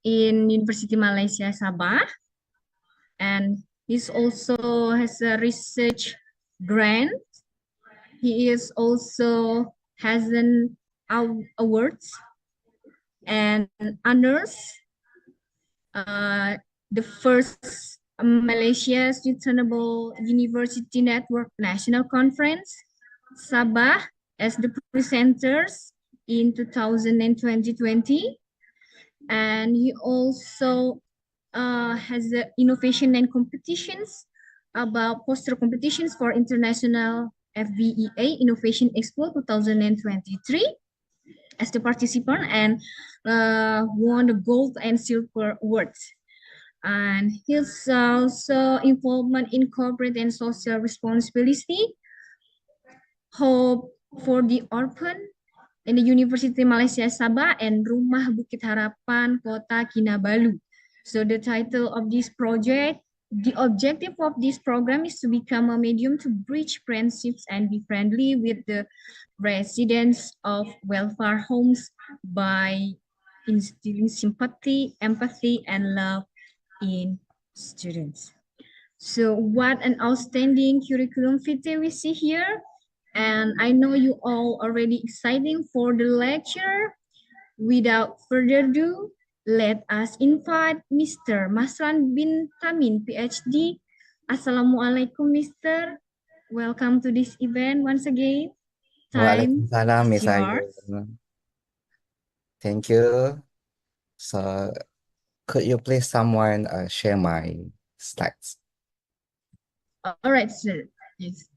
in University Malaysia Sabah, and he also has a research grant. He is also has an awards and honors. The first Malaysia Sustainable University Network National Conference, Sabah, as the presenters in 2020. And he also has the innovation and competitions about poster competitions for International FBEA Innovation Expo 2023 as the participant, and won the gold and silver awards. And his also involvement in corporate and social responsibility, hope for the orphan in the University Malaysia Sabah and Rumah Bukit Harapan Kota Kinabalu. So the title of this project, the objective of this program is to become a medium to bridge friendships and be friendly with the residents of welfare homes by instilling sympathy, empathy, and love in students. So what an outstanding curriculum vitae we see here. And I know you all already excited for the lecture. Without further ado, let us invite Mr. Masran bin Tamin, PhD. Assalamualaikum, Mr. Welcome to this event once again. Time Waalaikumsalam, is Miss Ayu. yours. Thank you. So, could you please someone share my slides? All right, sir. Yes.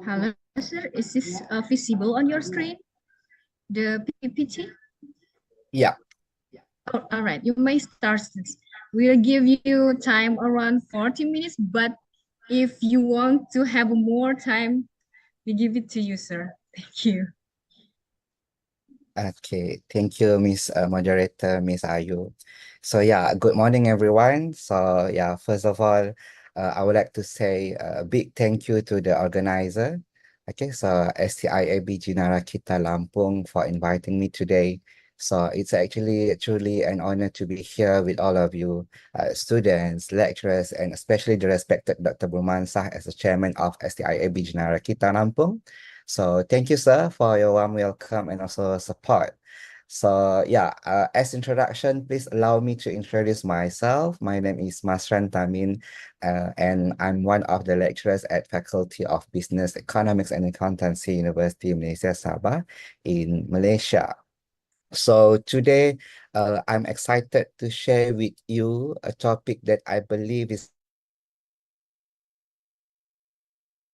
Hello, sir. Is this visible on your screen? The PPT? Yeah. Oh, all right, you may start. We'll give you time around 40 minutes, but if you want to have more time, we give it to you, sir. Thank you. Okay. Thank you, Miss Moderator, Miss Ayu. So yeah, good morning, everyone. So yeah, first of all, I would like to say a big thank you to the organizer. Okay, so STIAB Jinarakkhita Lampung for inviting me today. So it's actually truly an honor to be here with all of you, students, lecturers, and especially the respected Dr. Bumansah as the chairman of STIAB Jinarakkhita Lampung. So thank you, sir, for your warm welcome and also support. So yeah, as introduction, please allow me to introduce myself. My name is Masran Tamin, and I'm one of the lecturers at Faculty of Business, Economics and Accountancy, University Malaysia Sabah in Malaysia. So today, I'm excited to share with you a topic that I believe is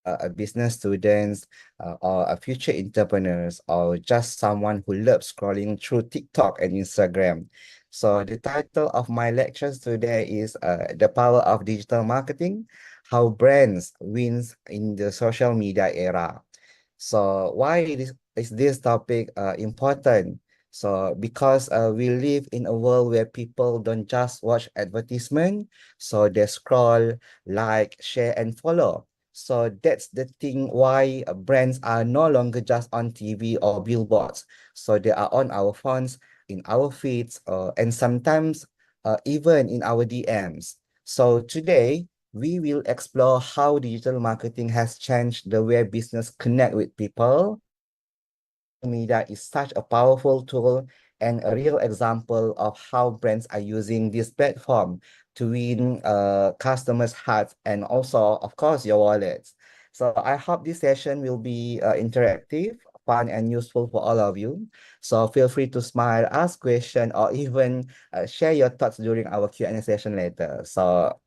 a business students or a future entrepreneurs or just someone who loves scrolling through TikTok and Instagram. So the title of my lectures today is The Power of Digital Marketing, How Brands Wins in the Social Media Era. So why is this topic important? So because we live in a world where people don't just watch advertisement, so they scroll, like, share, and follow. So that's the thing why brands are no longer just on TV or billboards. So they are on our phones, in our feeds, and sometimes even in our DMs. So today, we will explore how digital marketing has changed the way business connect with people. Media is such a powerful tool and a real example of how brands are using this platform to win customers' hearts and also, of course, your wallets. So I hope this session will be interactive, fun, and useful for all of you. So feel free to smile, ask questions, or even share your thoughts during our Q&A session later. So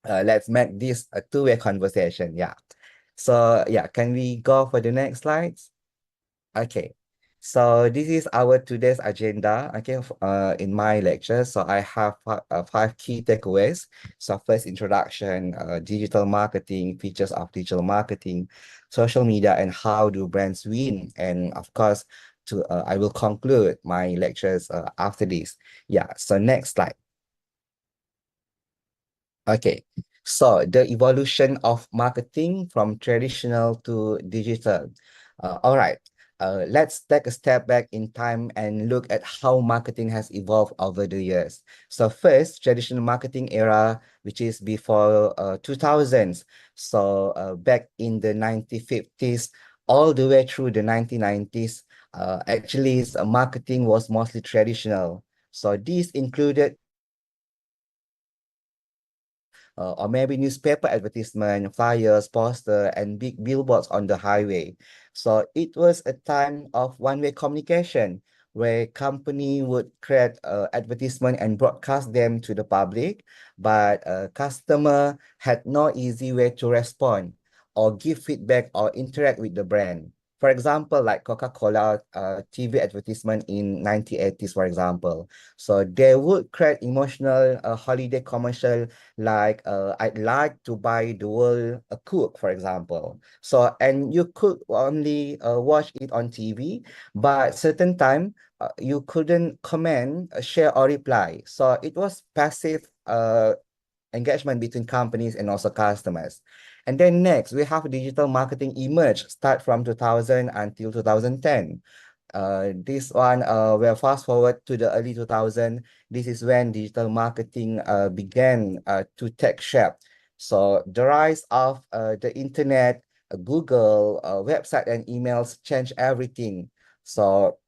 let's make this a two-way conversation. Yeah. So yeah, can we go for the next slides? Okay. So this is our today's agenda, okay, in my lecture. So I have five key takeaways. So first, introduction, digital marketing, features of digital marketing, social media, and how do brands win. And of course, I will conclude my lectures after this. Yeah, so next slide. Okay, so the evolution of marketing from traditional to digital. All right, let's take a step back in time and look at how marketing has evolved over the years. So first, traditional marketing era, which is before 2000s. So back in the 1950s, all the way through the 1990s, actually, marketing was mostly traditional. So these included or maybe newspaper advertisement, flyers, poster, and big billboards on the highway. So it was a time of one-way communication where company would create advertisement and broadcast them to the public, but customer had no easy way to respond or give feedback or interact with the brand. For example, like Coca-Cola TV advertisement in 1980s, for example. So they would create emotional holiday commercial like I'd like to buy the world a cook, for example. So and you could only watch it on TV, but certain time you couldn't comment, share or reply. So it was passive engagement between companies and also customers. And then next, we have digital marketing emerge, start from 2000 until 2010. This one, we'll fast forward to the early 2000. This is when digital marketing began to take shape. So the rise of the internet, Google, website and emails changed everything. So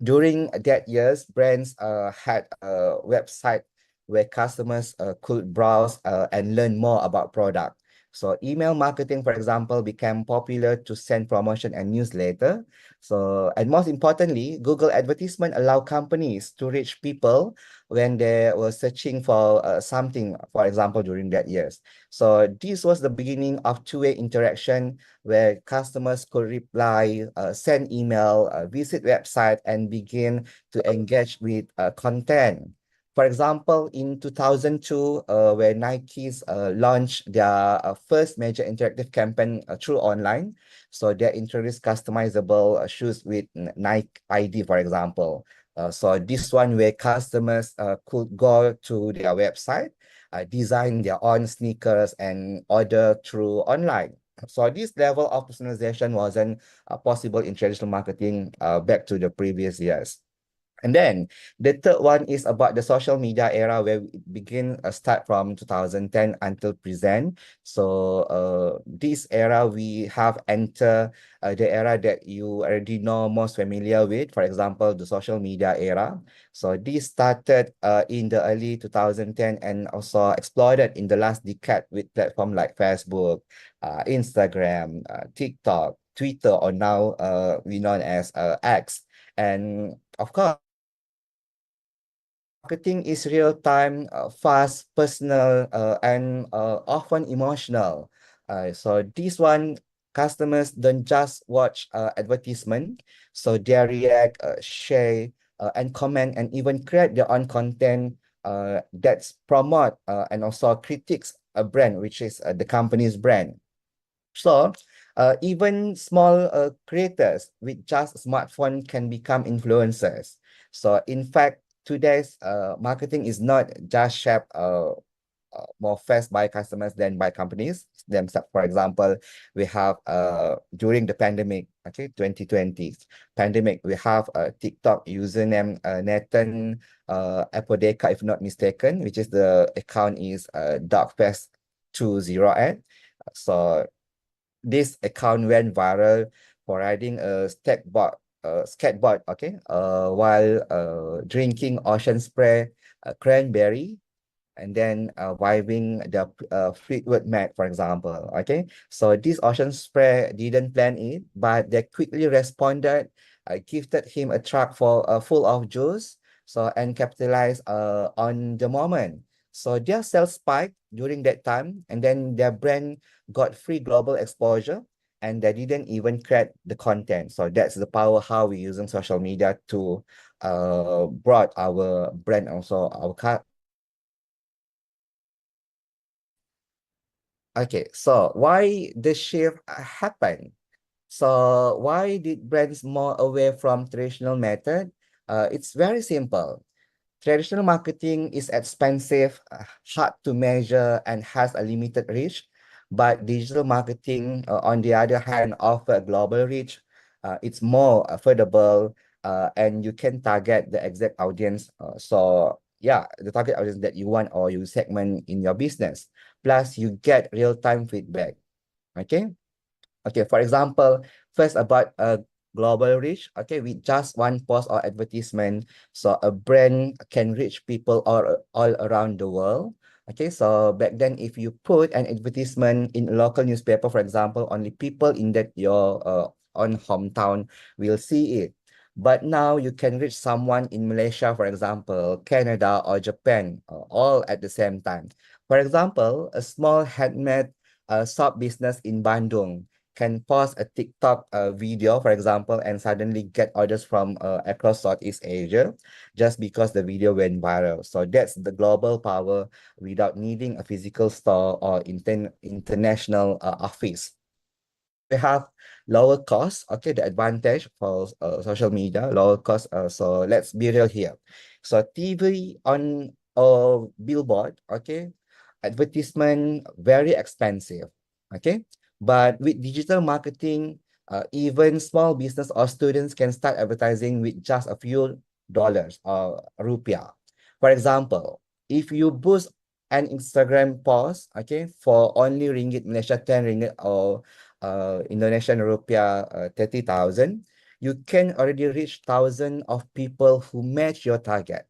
during that years, brands had a website where customers could browse and learn more about product. So email marketing, for example, became popular to send promotion and newsletter. So, and most importantly, Google advertisement allow companies to reach people when they were searching for something, for example, during that years. So this was the beginning of two-way interaction where customers could reply, send email, visit website, and begin to engage with content. For example, in 2002, where Nike's launched their first major interactive campaign through online, so they introduced customizable shoes with Nike ID, for example. So this one where customers could go to their website, design their own sneakers and order through online. So this level of personalization wasn't possible in traditional marketing back to the previous years. And then the third one is about the social media era where we begin start from 2010 until present. So this era we have enter the era that you already know most familiar with, for example, the social media era. So this started in the early 2010 and also exploded in the last decade with platforms like Facebook, Instagram, TikTok, Twitter, or now we known as X. And of course, marketing is real-time, fast, personal, and often emotional. So this one, customers don't just watch advertisement, so they react, share, and comment, and even create their own content that's promote and also critiques a brand, which is the company's brand. So even small creators with just a smartphone can become influencers. So in fact, today's marketing is not just shaped more fast by customers than by companies themselves. For example, we have during the pandemic, okay, 2020 pandemic, we have a TikTok username Nathan Apodeka, if not mistaken, which is the account is Darkfest 20 So this account went viral for riding a skateboard, okay, while drinking ocean spray, cranberry, and then vibing the Fleetwood Mac, for example. Okay, so this ocean spray didn't plan it, but they quickly responded. I gifted him a truck full of juice, so and capitalized on the moment. So their sales spiked during that time, and then their brand got free global exposure, and they didn't even create the content. So that's the power how we're using social media to brought our brand, also our car. Okay, so why the shift happened? So why did brands more away from traditional method? It's very simple. Traditional marketing is expensive, hard to measure, and has a limited reach. But digital marketing, on the other hand, offer global reach. It's more affordable, and you can target the exact audience. So yeah, the target audience that you want or you segment in your business. Plus, you get real-time feedback. Okay. Okay, for example, first about a global reach. Okay, with just one post or advertisement, so a brand can reach people all around the world. Okay, so back then, if you put an advertisement in a local newspaper, for example, only people in that your own hometown will see it. But now you can reach someone in Malaysia, for example, Canada or Japan, all at the same time. For example, a small handmade shop business in Bandung can post a TikTok video, for example, and suddenly get orders from across Southeast Asia just because the video went viral. So that's the global power without needing a physical store or international office. We have lower cost. Okay, the advantage for social media, lower cost. So let's be real here. So TV on a billboard, okay, advertisement very expensive. Okay, but with digital marketing, even small business or students can start advertising with just a few dollars or rupiah. For example, if you boost an Instagram post, okay, for only ringgit Malaysia 10 ringgit or Indonesian rupiah 30,000, you can already reach thousands of people who match your target.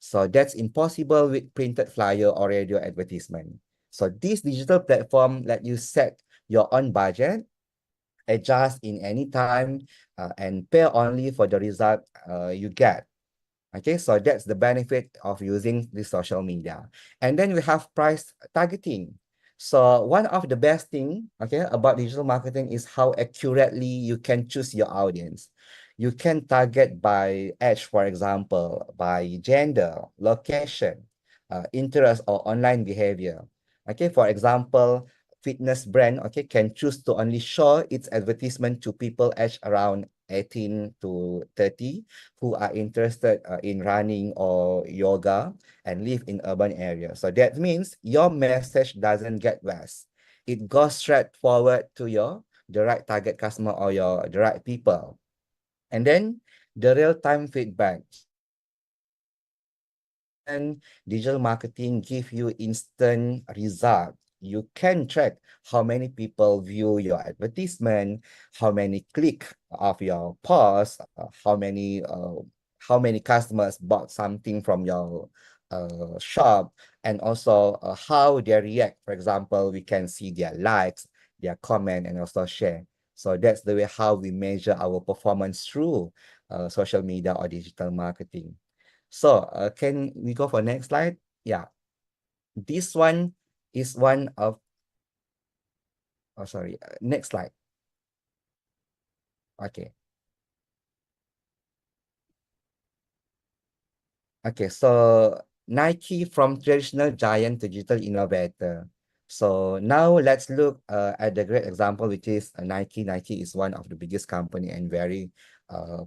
So that's impossible with printed flyer or radio advertisement. So this digital platform let you set your own budget, adjust in any time, and pay only for the result you get. Okay, so that's the benefit of using the social media. And then we have price targeting. So one of the best thing, okay, about digital marketing is how accurately you can choose your audience. You can target by age, for example, by gender, location, interest, or online behavior. Okay, for example, fitness brand, okay, can choose to only show its advertisement to people aged around 18 to 30 who are interested in running or yoga and live in urban areas. So that means your message doesn't get lost. It goes straight forward to the right target customer or the right people. And then the real-time feedback. Digital marketing give you instant result. You can track how many people view your advertisement, how many click of your post, how many customers bought something from your shop, and also how they react. For example, we can see their likes, their comment, and also share. So that's the way how we measure our performance through social media or digital marketing. So, can we go for next slide? Yeah, this one is one of, oh, sorry, next slide. Okay. Okay, so Nike from traditional giant to digital innovator. So now let's look at the great example, which is Nike. Nike is one of the biggest company and very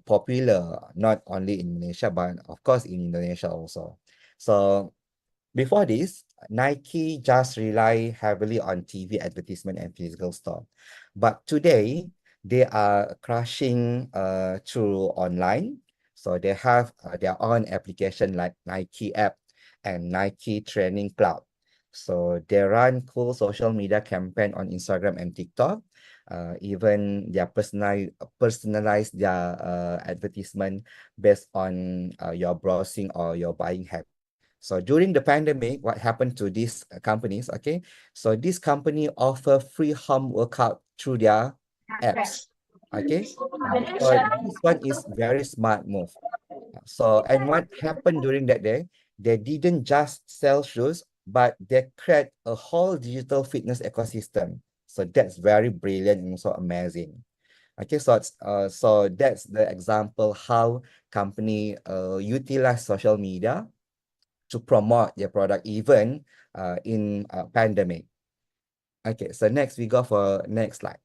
popular, not only in Malaysia, but of course in Indonesia also. So before this, Nike just rely heavily on TV advertisement and physical store. But today, they are crushing through online. So they have their own application like Nike app and Nike Training Cloud. So they run cool social media campaign on Instagram and TikTok. Even their personalize their advertisement based on your browsing or your buying habit. So during the pandemic, what happened to these companies? Okay, so this company offer free home workout through their apps. Okay, so this one is very smart move. So, and what happened during that day? They didn't just sell shoes, but they create a whole digital fitness ecosystem. So that's very brilliant and also amazing. Okay, so so that's the example how company utilize social media to promote their product even in pandemic. Okay, so next we go for next slide.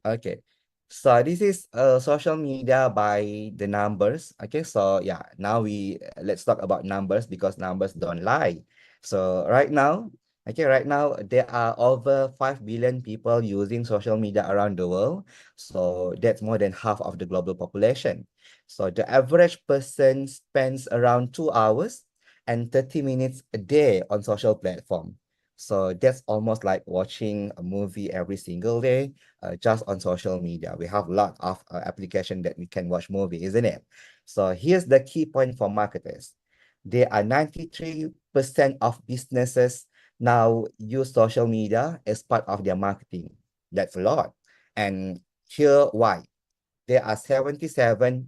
Okay, so this is social media by the numbers. Okay, so yeah, now let's talk about numbers because numbers don't lie. So right now there are over 5 billion people using social media around the world. So that's more than half of the global population. So the average person spends around 2 hours and 30 minutes a day on social platform. So that's almost like watching a movie every single day just on social media. We have a lot of application that we can watch movie, isn't it? So here's the key point for marketers. There are 93% of businesses now use social media as part of their marketing. That's a lot. And here why. There are 77%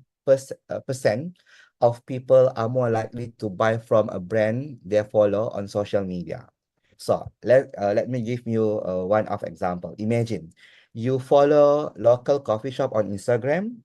of people are more likely to buy from a brand they follow on social media. So let me give you one of example. Imagine you follow local coffee shop on Instagram.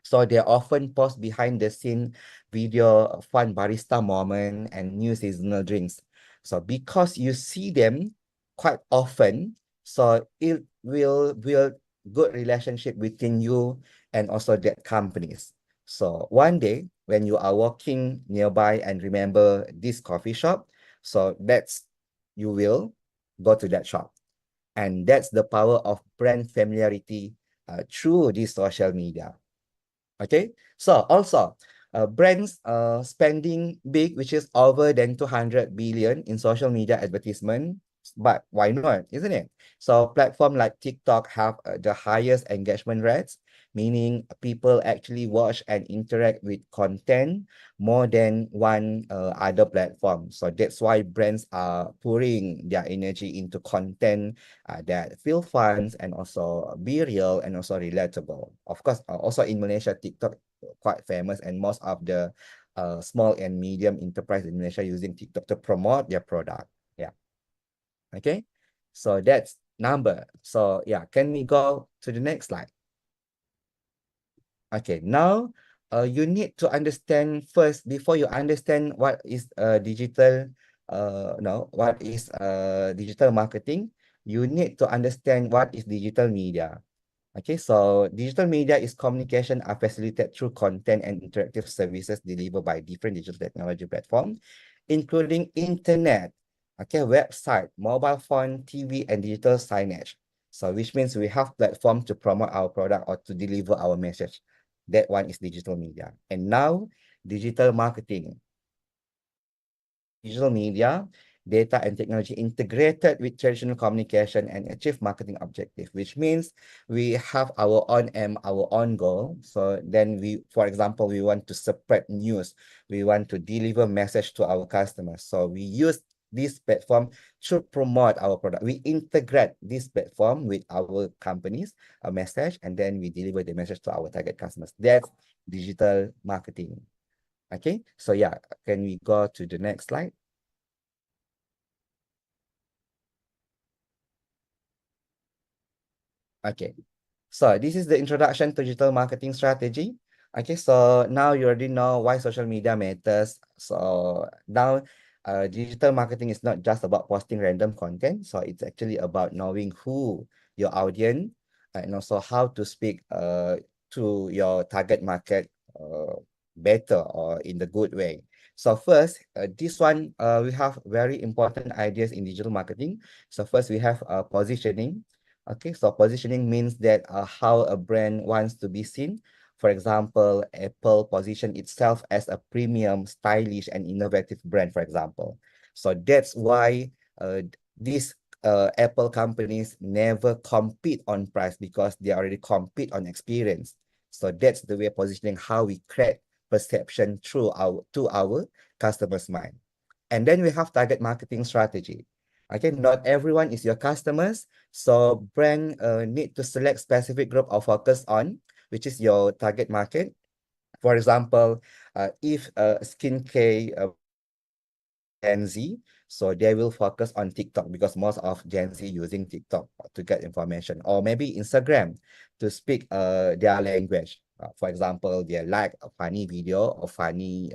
So they often post behind the scene video, fun barista moment, and new seasonal drinks. So because you see them quite often, so it will build good relationship between you and also that companies. So one day when you are walking nearby and remember this coffee shop, so you will go to that shop. And that's the power of brand familiarity through this social media. Okay, so also brands spending big, which is over than 200 billion in social media advertisement. But why not, isn't it? So platform like TikTok have the highest engagement rates, meaning people actually watch and interact with content more than one other platform. So that's why brands are pouring their energy into content that feel fun and also be real and also relatable. Of course, also in Malaysia, TikTok quite famous, and most of the small and medium enterprise in Malaysia using TikTok to promote their product. Yeah. Okay. So that's number. So yeah, can we go to the next slide? Okay, now you need to understand first before you understand what is digital no what is digital marketing. You need to understand what is digital media. Okay, so digital media is communication are facilitated through content and interactive services delivered by different digital technology platforms, including internet, okay, website, mobile phone, TV, and digital signage. So which means we have platform to promote our product or to deliver our message. That one is digital media. And now digital marketing. Digital media, data and technology integrated with traditional communication and achieve marketing objective, which means we have our own aim, our own goal. So then for example, we want to spread news. We want to deliver message to our customers. So we use this platform to promote our product. We integrate this platform with our companies, a message, and then we deliver the message to our target customers. That's digital marketing. Okay, so yeah, can we go to the next slide? Okay, so this is the introduction to digital marketing strategy. Okay, so now you already know why social media matters. So now digital marketing is not just about posting random content. So it's actually about knowing who your audience and also how to speak to your target market better or in the good way. So first, this one, we have very important ideas in digital marketing. So first we have positioning. Okay, so positioning means that how a brand wants to be seen. For example, Apple position itself as a premium, stylish, and innovative brand, for example. So that's why these Apple companies never compete on price because they already compete on experience. So that's the way of positioning, how we create perception through our customers' mind. And then we have target marketing strategy. Okay, not everyone is your customers. So brand need to select specific group or focus on, which is your target market. For example, if skincare Gen Z, So they will focus on TikTok because most of Gen Z using TikTok to get information, or maybe Instagram to speak their language. For example, they like a funny video or funny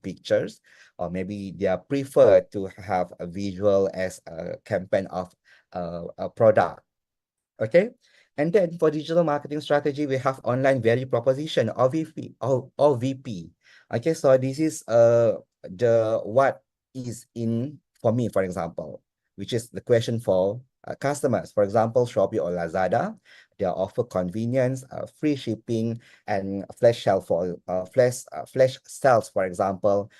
pictures, or maybe they prefer to have a visual as a campaign of a product. Okay. And then for digital marketing strategy, we have online value proposition or VP or VP. Okay, so this is the what is in for me, for example, which is the question for customers. For example, Shopee or Lazada, they offer convenience, free shipping, and flash sales, for example,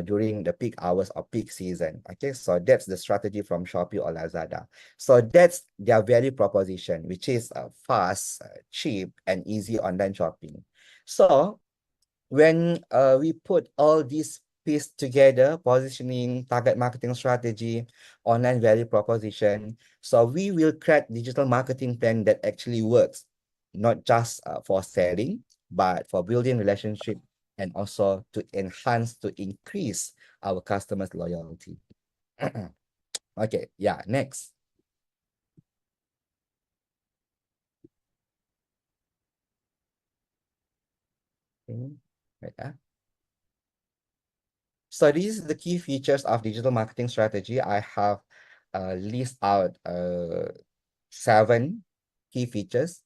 during the peak hours or peak season. Okay, so that's the strategy from Shopee or Lazada. So that's their value proposition, which is fast, cheap, and easy online shopping. So when we put all these pieces together, positioning, target marketing strategy, online value proposition, so we will create digital marketing plan that actually works, not just for selling, but for building relationship and also to enhance, to increase our customers' loyalty. Okay, yeah, next. Okay. Wait, So these are the key features of digital marketing strategy. I have list out 7 key features.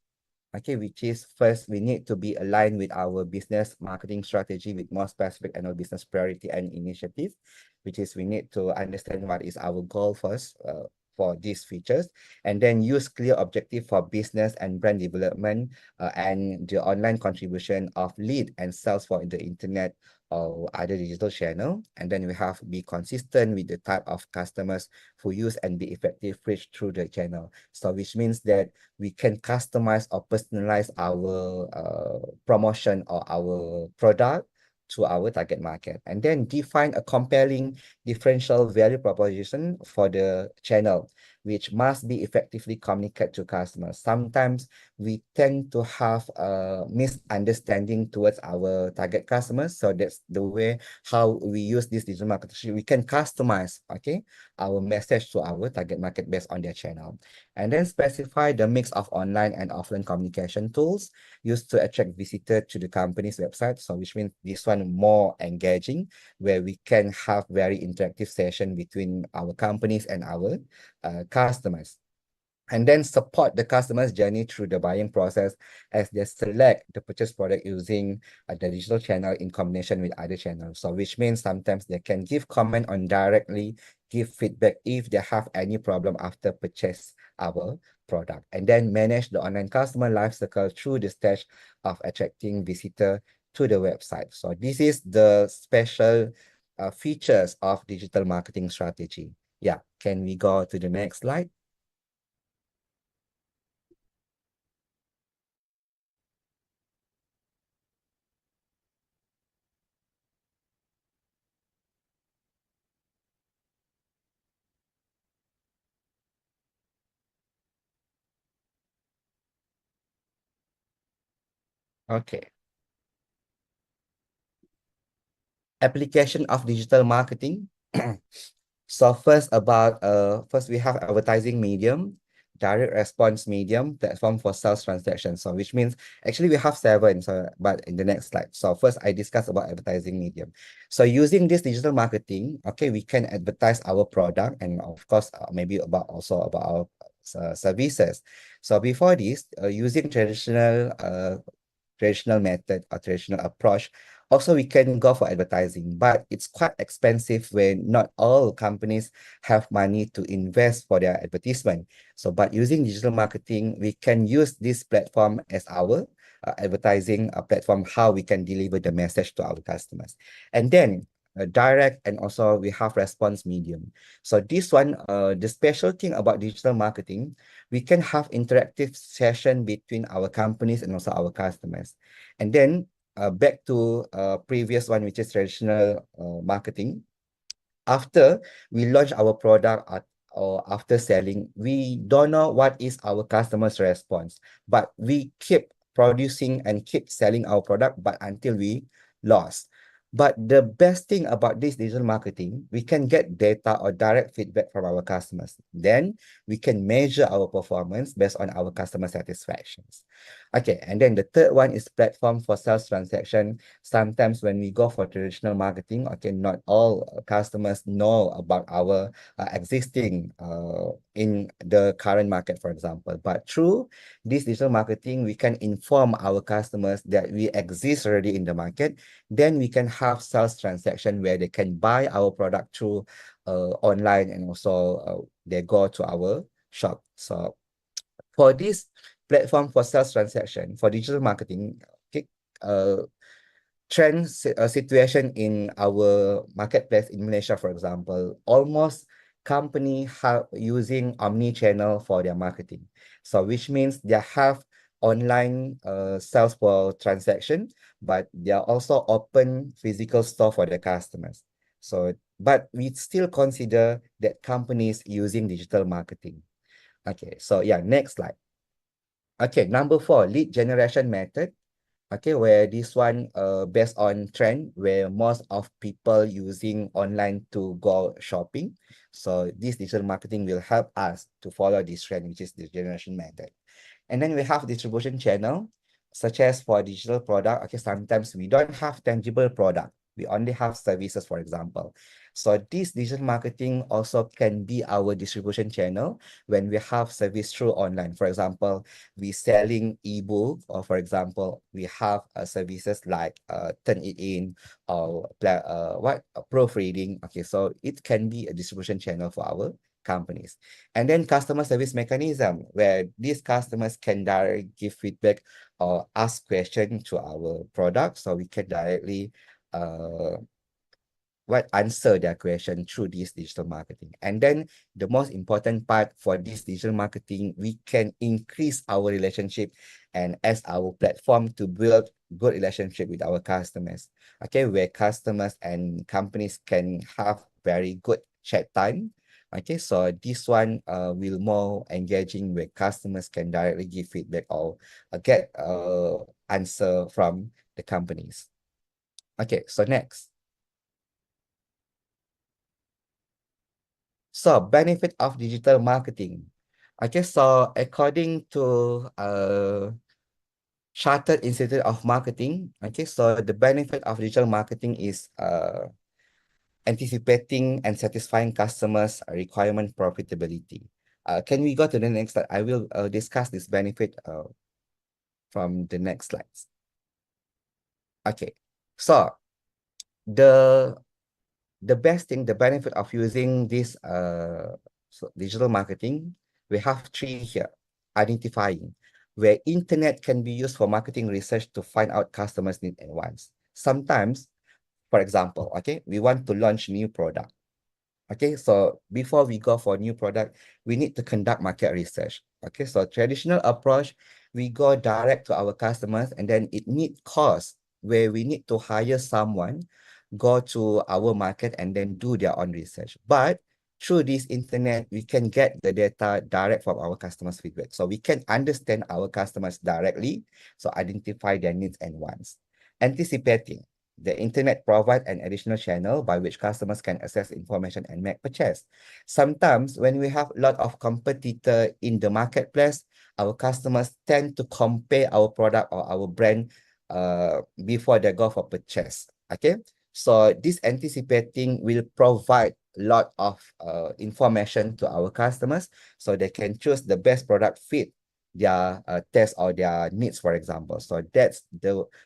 Okay, which is first, we need to be aligned with our business marketing strategy with more specific annual business priority and initiative, which is we need to understand what is our goal first for these features, and then use clear objective for business and brand development and the online contribution of lead and sales for the internet or other digital channel. And then we have be consistent with the type of customers who use and be effective reach through the channel. So which means that we can customize or personalize our promotion or our product to our target market, and then define a compelling differential value proposition for the channel, which must be effectively communicated to customers. Sometimes we tend to have a misunderstanding towards our target customers. So that's the way how we use this digital marketing. We can customize, okay, our message to our target market based on their channel. And then specify the mix of online and offline communication tools used to attract visitors to the company's website. So which means this one more engaging, where we can have very interactive session between our companies and our customers. And then support the customer's journey through the buying process as they select the purchase product using the digital channel in combination with other channels. So which means sometimes they can give comment on directly, give feedback if they have any problem after purchase our product, and then manage the online customer life cycle through the stage of attracting visitor to the website. So this is the special features of digital marketing strategy. Yeah, can we go to the next slide? Okay. Application of digital marketing. So first we have advertising medium, direct response medium, platform for sales transactions. So which means actually we have 7, so but in the next slide. So first I discuss about advertising medium. So using this digital marketing, okay, we can advertise our product and of course maybe about our services. So before this, using traditional method or traditional approach, also we can go for advertising, but it's quite expensive when not all companies have money to invest for their advertisement. So but using digital marketing, we can use this platform as our advertising platform, how we can deliver the message to our customers. And then direct, and also we have response medium. So this one, the special thing about digital marketing, we can have interactive session between our companies and also our customers. And then back to previous one, which is traditional marketing. After we launch our product or after selling, we don't know what is our customer's response, but we keep producing and keep selling our product, but until we lost. But the best thing about this digital marketing, we can get data or direct feedback from our customers. Then we can measure our performance based on our customer satisfactions. Okay, and then the third one is platform for sales transaction. Sometimes when we go for traditional marketing, okay, not all customers know about our existing in the current market, for example. But through this digital marketing, we can inform our customers that we exist already in the market. Then we can have sales transaction where they can buy our product through online, and also they go to our shop. So for this platform for sales transaction for digital marketing, okay, situation in our marketplace in Malaysia, for example, almost company have using omni-channel for their marketing. So which means they have online sales for transaction, but they are also open physical store for the customers. So, but we still consider that companies using digital marketing. Okay, so yeah, next slide. Okay, number 4, lead generation method. Okay, where this one based on trend where most of people using online to go shopping. So this digital marketing will help us to follow this trend, which is the generation method. And then we have distribution channel, such as for digital product. Okay, sometimes we don't have tangible product. We only have services, for example. So this digital marketing also can be our distribution channel when we have service through online. For example, we selling ebook, or for example, we have services like turn it in or proofreading. Okay, so it can be a distribution channel for our companies. And then customer service mechanism, where these customers can directly give feedback or ask questions to our product, so we can directly answer their question through this digital marketing. And then the most important part for this digital marketing, we can increase our relationship and as our platform to build good relationship with our customers. Okay, where customers and companies can have very good chat time. Okay, so this one will more engaging where customers can directly give feedback or get answer from the companies. Okay, so next. So benefit of digital marketing. Okay, so according to Chartered Institute of Marketing, okay, so the benefit of digital marketing is anticipating and satisfying customers' requirement profitability. Can we go to the next slide? I will discuss this benefit from the next slides. Okay, so the best thing, the benefit of using this digital marketing, we have 3 here. Identifying, where internet can be used for marketing research to find out customers' needs and wants. Sometimes, for example, okay, we want to launch new product. Okay, so before we go for new product, we need to conduct market research. Okay, so traditional approach, we go direct to our customers, and then it need cost where we need to hire someone, go to our market and then do their own research. But through this internet, we can get the data direct from our customers' feedback. So we can understand our customers directly, so identify their needs and wants. Anticipating. The internet provides an additional channel by which customers can access information and make purchase. Sometimes when we have a lot of competitor in the marketplace, our customers tend to compare our product or our brand before they go for purchase. Okay, so this anticipating will provide a lot of information to our customers so they can choose the best product fit their taste or their needs, for example. So that's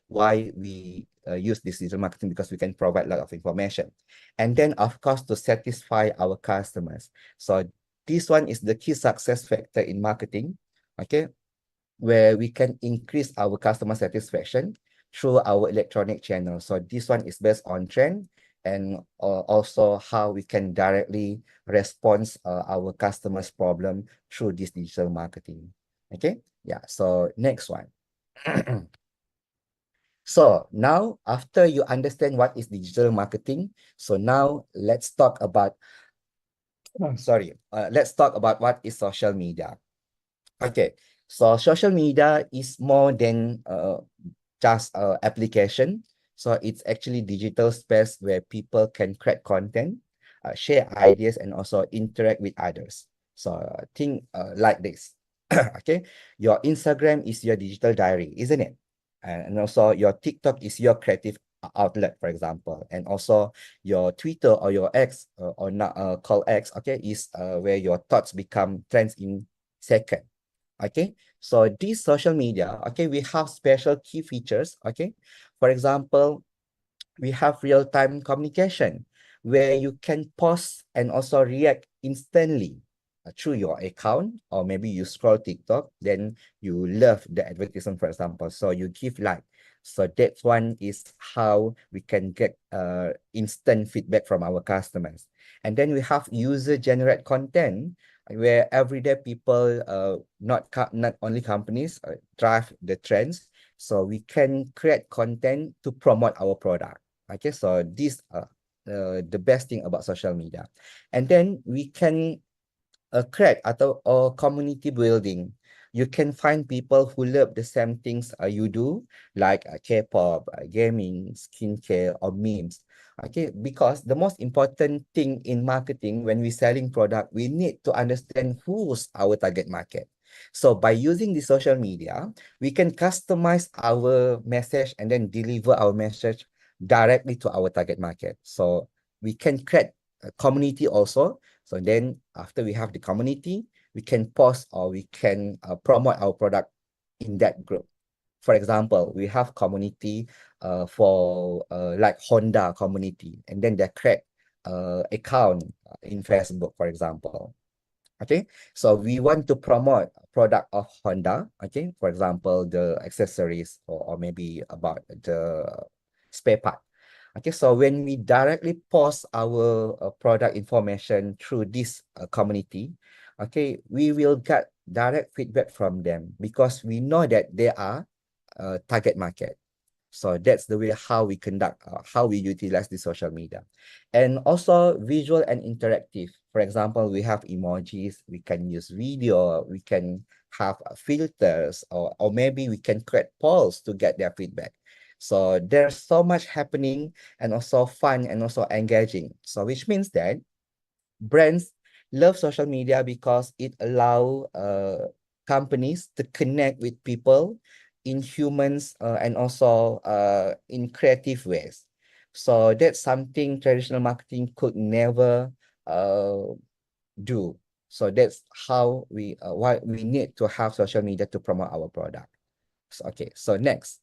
why we use this digital marketing, because we can provide a lot of information. And then, of course, to satisfy our customers. So this one is the key success factor in marketing, okay, where we can increase our customer satisfaction through our electronic channel. So this one is based on trend and also how we can directly respond our customers' problem through this digital marketing. Okay, yeah, so next one. So now, after you understand what is digital marketing, so now let's talk about, let's talk about what is social media. Okay, so social media is more than just application. So it's actually digital space where people can create content, share ideas, and also interact with others. So think like this. Okay, your Instagram is your digital diary, isn't it? And also your TikTok is your creative outlet, for example. And also your Twitter or your X or not called X, okay, is where your thoughts become trends in second. Okay, so these social media, okay, we have special key features. Okay, for example, we have real-time communication where you can post and also react instantly through your account, or maybe you scroll TikTok, then you love the advertisement, for example, so you give like. So that one is how we can get instant feedback from our customers. And then we have user-generate content where everyday people, not only companies, drive the trends. So we can create content to promote our product. Okay, so these are the best thing about social media. And then we can create or community building. You can find people who love the same things you do, like K-pop, gaming, skincare, or memes. Okay, because the most important thing in marketing when we're selling product, we need to understand who's our target market. So by using the social media, we can customize our message and then deliver our message directly to our target market. So we can create a community also. So then after we have the community, we can post or we can promote our product in that group. For example, we have community for like Honda community, and then they create account in Facebook, for example. Okay, so we want to promote a product of Honda, okay, for example, the accessories, or maybe about the spare part. Okay, so when we directly post our product information through this community, okay, we will get direct feedback from them because we know that they are target market. So that's the way how we conduct, how we utilize the social media. And also visual and interactive. For example, we have emojis, we can use video, we can have filters, or maybe we can create polls to get their feedback. So there's so much happening and also fun and also engaging. So which means that brands love social media because it allow companies to connect with people in humans and also in creative ways. So that's something traditional marketing could never do. So that's how why we need to have social media to promote our product. So, okay, so next.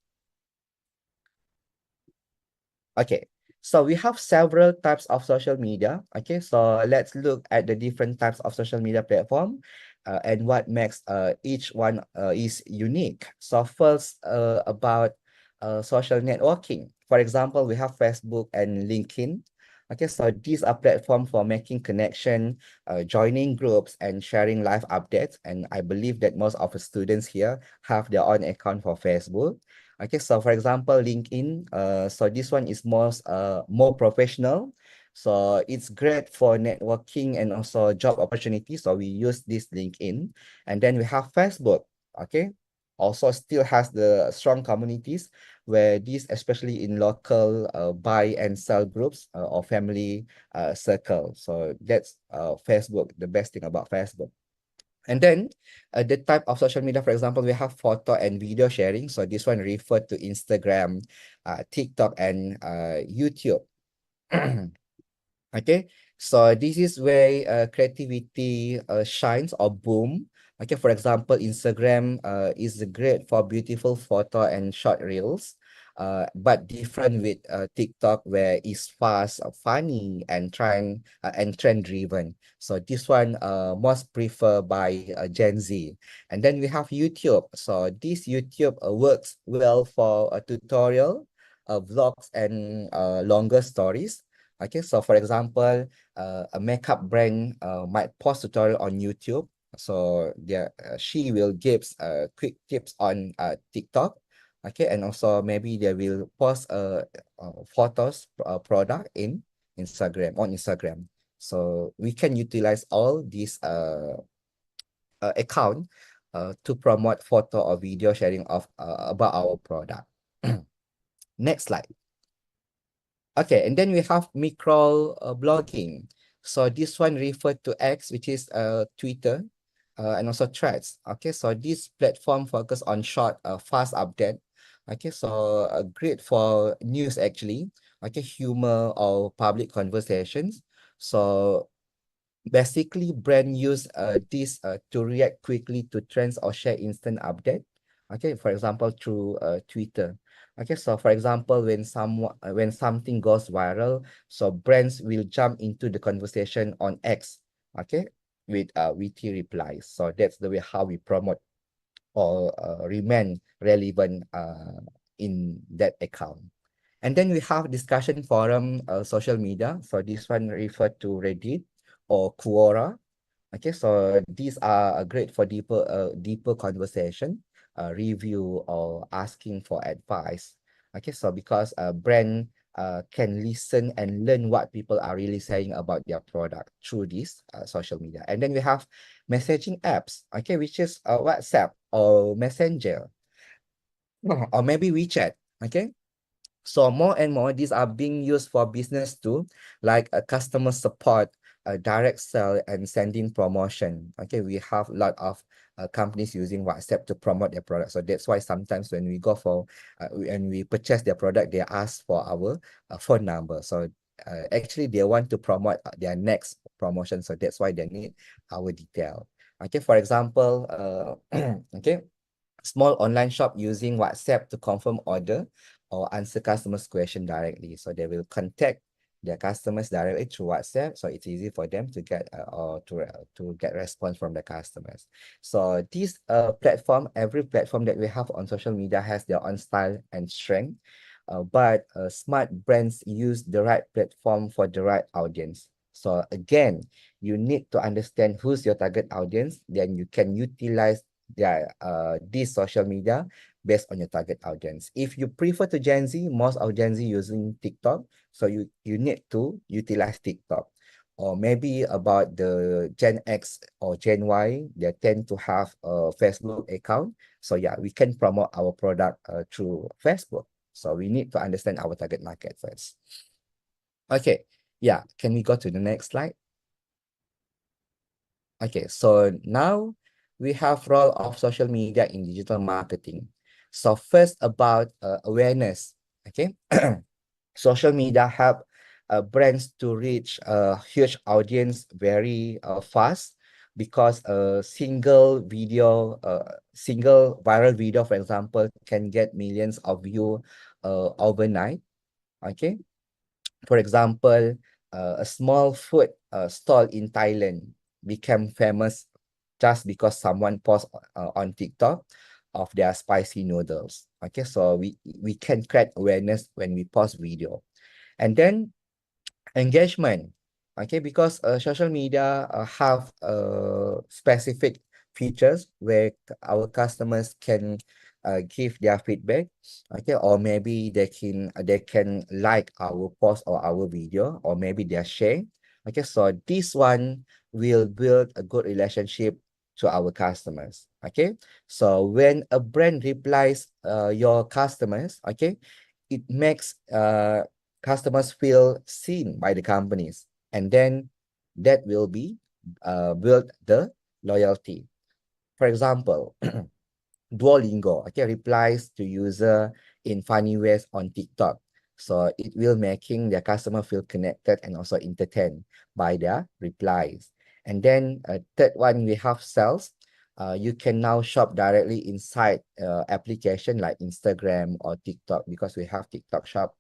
Okay, so we have several types of social media. Okay, so let's look at the different types of social media platform and what makes each one is unique. So first, about social networking. For example, we have Facebook and LinkedIn. Okay, so these are platforms for making connection, joining groups, and sharing live updates. And I believe that most of the students here have their own account for Facebook. Okay, so for example, LinkedIn, so this one is more professional. So it's great for networking and also job opportunities. So we use this LinkedIn. And then we have Facebook, okay? Also still has the strong communities where this, especially in local buy and sell groups or family circle. So that's Facebook, the best thing about Facebook. And then the type of social media, for example, we have photo and video sharing. So this one referred to Instagram, TikTok, and YouTube. Okay, so this is where creativity shines or boom. Okay, for example, Instagram is great for beautiful photo and short reels, but different with TikTok where it's fast, funny, and trend driven. So this one most preferred by Gen Z. And then we have YouTube. So this YouTube works well for a tutorial, vlogs, and longer stories. Okay, so for example, a makeup brand might post tutorial on YouTube. So she will give quick tips on TikTok. Okay, and also maybe they will post photos product in Instagram. So we can utilize all these account to promote photo or video sharing of about our product. Next slide. Okay, and then we have micro blogging. So this one referred to X, which is Twitter, and also Threads. Okay, so this platform focus on short, fast update. Okay, so great for news actually. Okay, humor or public conversations. So basically, brand use this to react quickly to trends or share instant update. Okay, for example, through Twitter. Okay, so for example, when something goes viral, so brands will jump into the conversation on X. Okay, with witty replies. So that's the way how we promote or remain relevant in that account. And then we have discussion forum, social media. So this one referred to Reddit or Quora. Okay, so these are great for deeper conversation, review or asking for advice. Okay, so because a brand can listen and learn what people are really saying about their product through this social media. And then we have messaging apps, okay, which is WhatsApp or Messenger or maybe WeChat. Okay, so more and more, these are being used for business too, like a customer support, a direct sell, and sending promotion. Okay, we have a lot of companies using WhatsApp to promote their product. So that's why sometimes when we go for, when we purchase their product, they ask for our phone number. So actually, they want to promote their next promotion. So that's why they need our detail. Okay, for example, okay, small online shop using WhatsApp to confirm order or answer customers' question directly. So they will contact their customers directly through WhatsApp. So it's easy for them to get or to get response from the customers. So this platform, every platform that we have on social media has their own style and strength. But smart brands use the right platform for the right audience. So again, you need to understand who's your target audience, then you can utilize this social media based on your target audience. If you prefer to Gen Z, most of Gen Z using TikTok, so you need to utilize TikTok. Or maybe about the Gen X or Gen Y, they tend to have a Facebook account. So yeah, we can promote our product through Facebook. So we need to understand our target market first. Okay, yeah, can we go to the next slide? Okay, so now we have role of social media in digital marketing. So first about awareness, okay? Social media help brands to reach a huge audience very fast because a single viral video, for example, can get millions of views overnight, okay? For example, a small food stall in Thailand became famous just because someone post on TikTok of their spicy noodles. Okay, so we can create awareness when we post video. And then engagement, okay, because social media have specific features where our customers can give their feedback, okay, or maybe they can like our post or our video, or maybe they share. Okay, so this one will build a good relationship to our customers. Okay, so when a brand replies your customers, okay, it makes customers feel seen by the companies, and then that will be build the loyalty. For example, Duolingo, okay, replies to user in funny ways on TikTok. So it will making their customer feel connected and also entertained by their replies. And then third one, we have sales. You can now shop directly inside application like Instagram or TikTok, because we have TikTok shop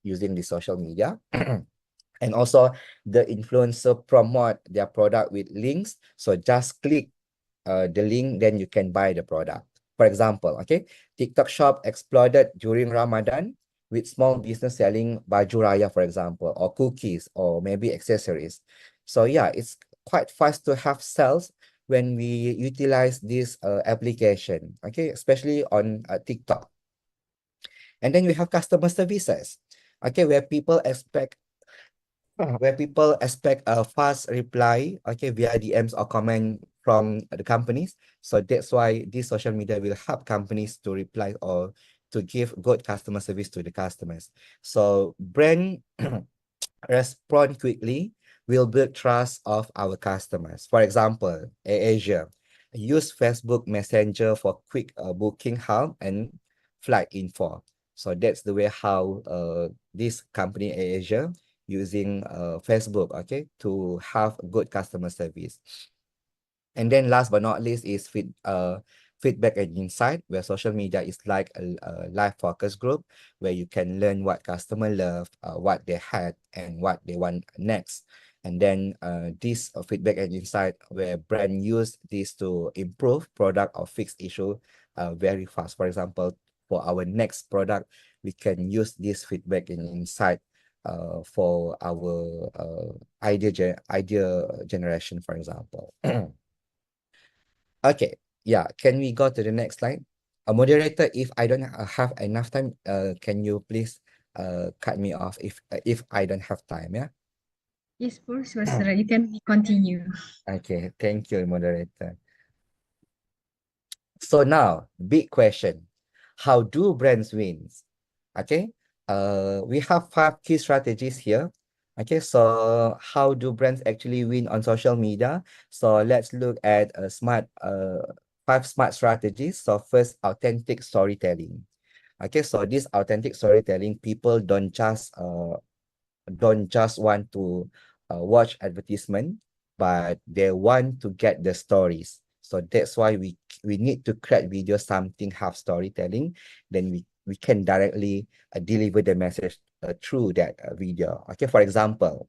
using the social media. And also the influencer promote their product with links. So just click the link, then you can buy the product. For example, okay, TikTok shop exploded during Ramadan with small business selling baju raya, for example, or cookies, or maybe accessories. So yeah, it's quite fast to have sales when we utilize this application, okay, especially on TikTok. And then we have customer services, okay, where people expect a fast reply, okay, via DMs or comment from the companies. So that's why this social media will help companies to reply or to give good customer service to the customers. So brand respond quickly will build trust of our customers. For example, AirAsia use Facebook Messenger for quick booking help and flight info. So that's the way how this company AirAsia using Facebook, okay, to have good customer service. And then last but not least is feedback and insight, where social media is like a live focus group where you can learn what customer love, what they had, and what they want next. And then this feedback and insight where brand use this to improve product or fix issue very fast. For example, for our next product, we can use this feedback and insight for our idea generation, for example. Okay, yeah. Can we go to the next slide? A moderator, if I don't have enough time, can you please cut me off if I don't have time, yeah? Yes, for sure, sir. You can continue. Okay, thank you, moderator. So now, big question. How do brands win? Okay, we have 5 key strategies here. Okay, so how do brands actually win on social media? So let's look at a 5 smart strategies. So first, authentic storytelling. Okay, so this authentic storytelling, people don't just want to watch advertisement, but they want to get the stories. So that's why we need to create video something have storytelling. Then we can directly deliver the message through that video. Okay, for example,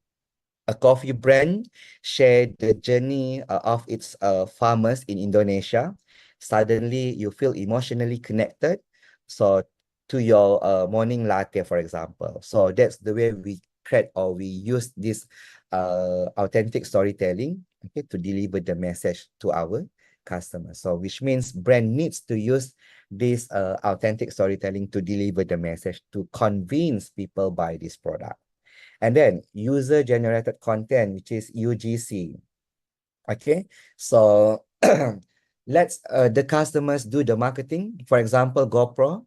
a coffee brand shared the journey of its farmers in Indonesia. Suddenly, you feel emotionally connected. So to your morning latte, for example. So that's the way we create or we use this authentic storytelling, okay, to deliver the message to our customers. So which means brand needs to use this authentic storytelling to deliver the message to convince people buy this product. And then user-generated content, which is UGC. Okay, so let's the customers do the marketing. For example, GoPro.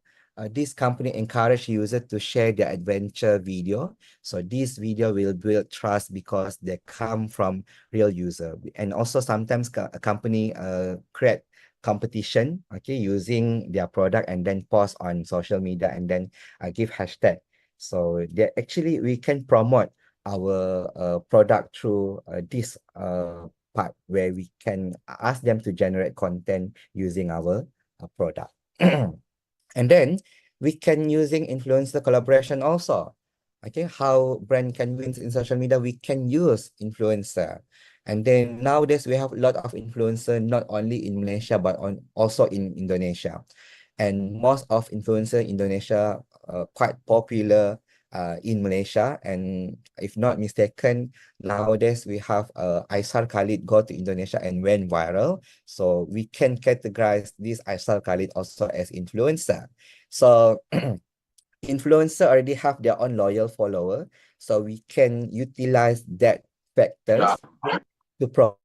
This company encourage users to share their adventure video. So this video will build trust because they come from real user. And also sometimes a company create competition, okay, using their product and then post on social media and then give hashtag. So they actually we can promote our product through this part where we can ask them to generate content using our product. And then we can using influencer collaboration also. Okay, how brand can win in social media, we can use influencer. And then nowadays we have a lot of influencer not only in Malaysia but also in Indonesia. And most of influencer in Indonesia quite popular in Malaysia. And if not mistaken, nowadays we have Aisar Khalid go to Indonesia and went viral. So we can categorize this Aisar Khalid also as influencer. So influencer already have their own loyal follower. So we can utilize that factors to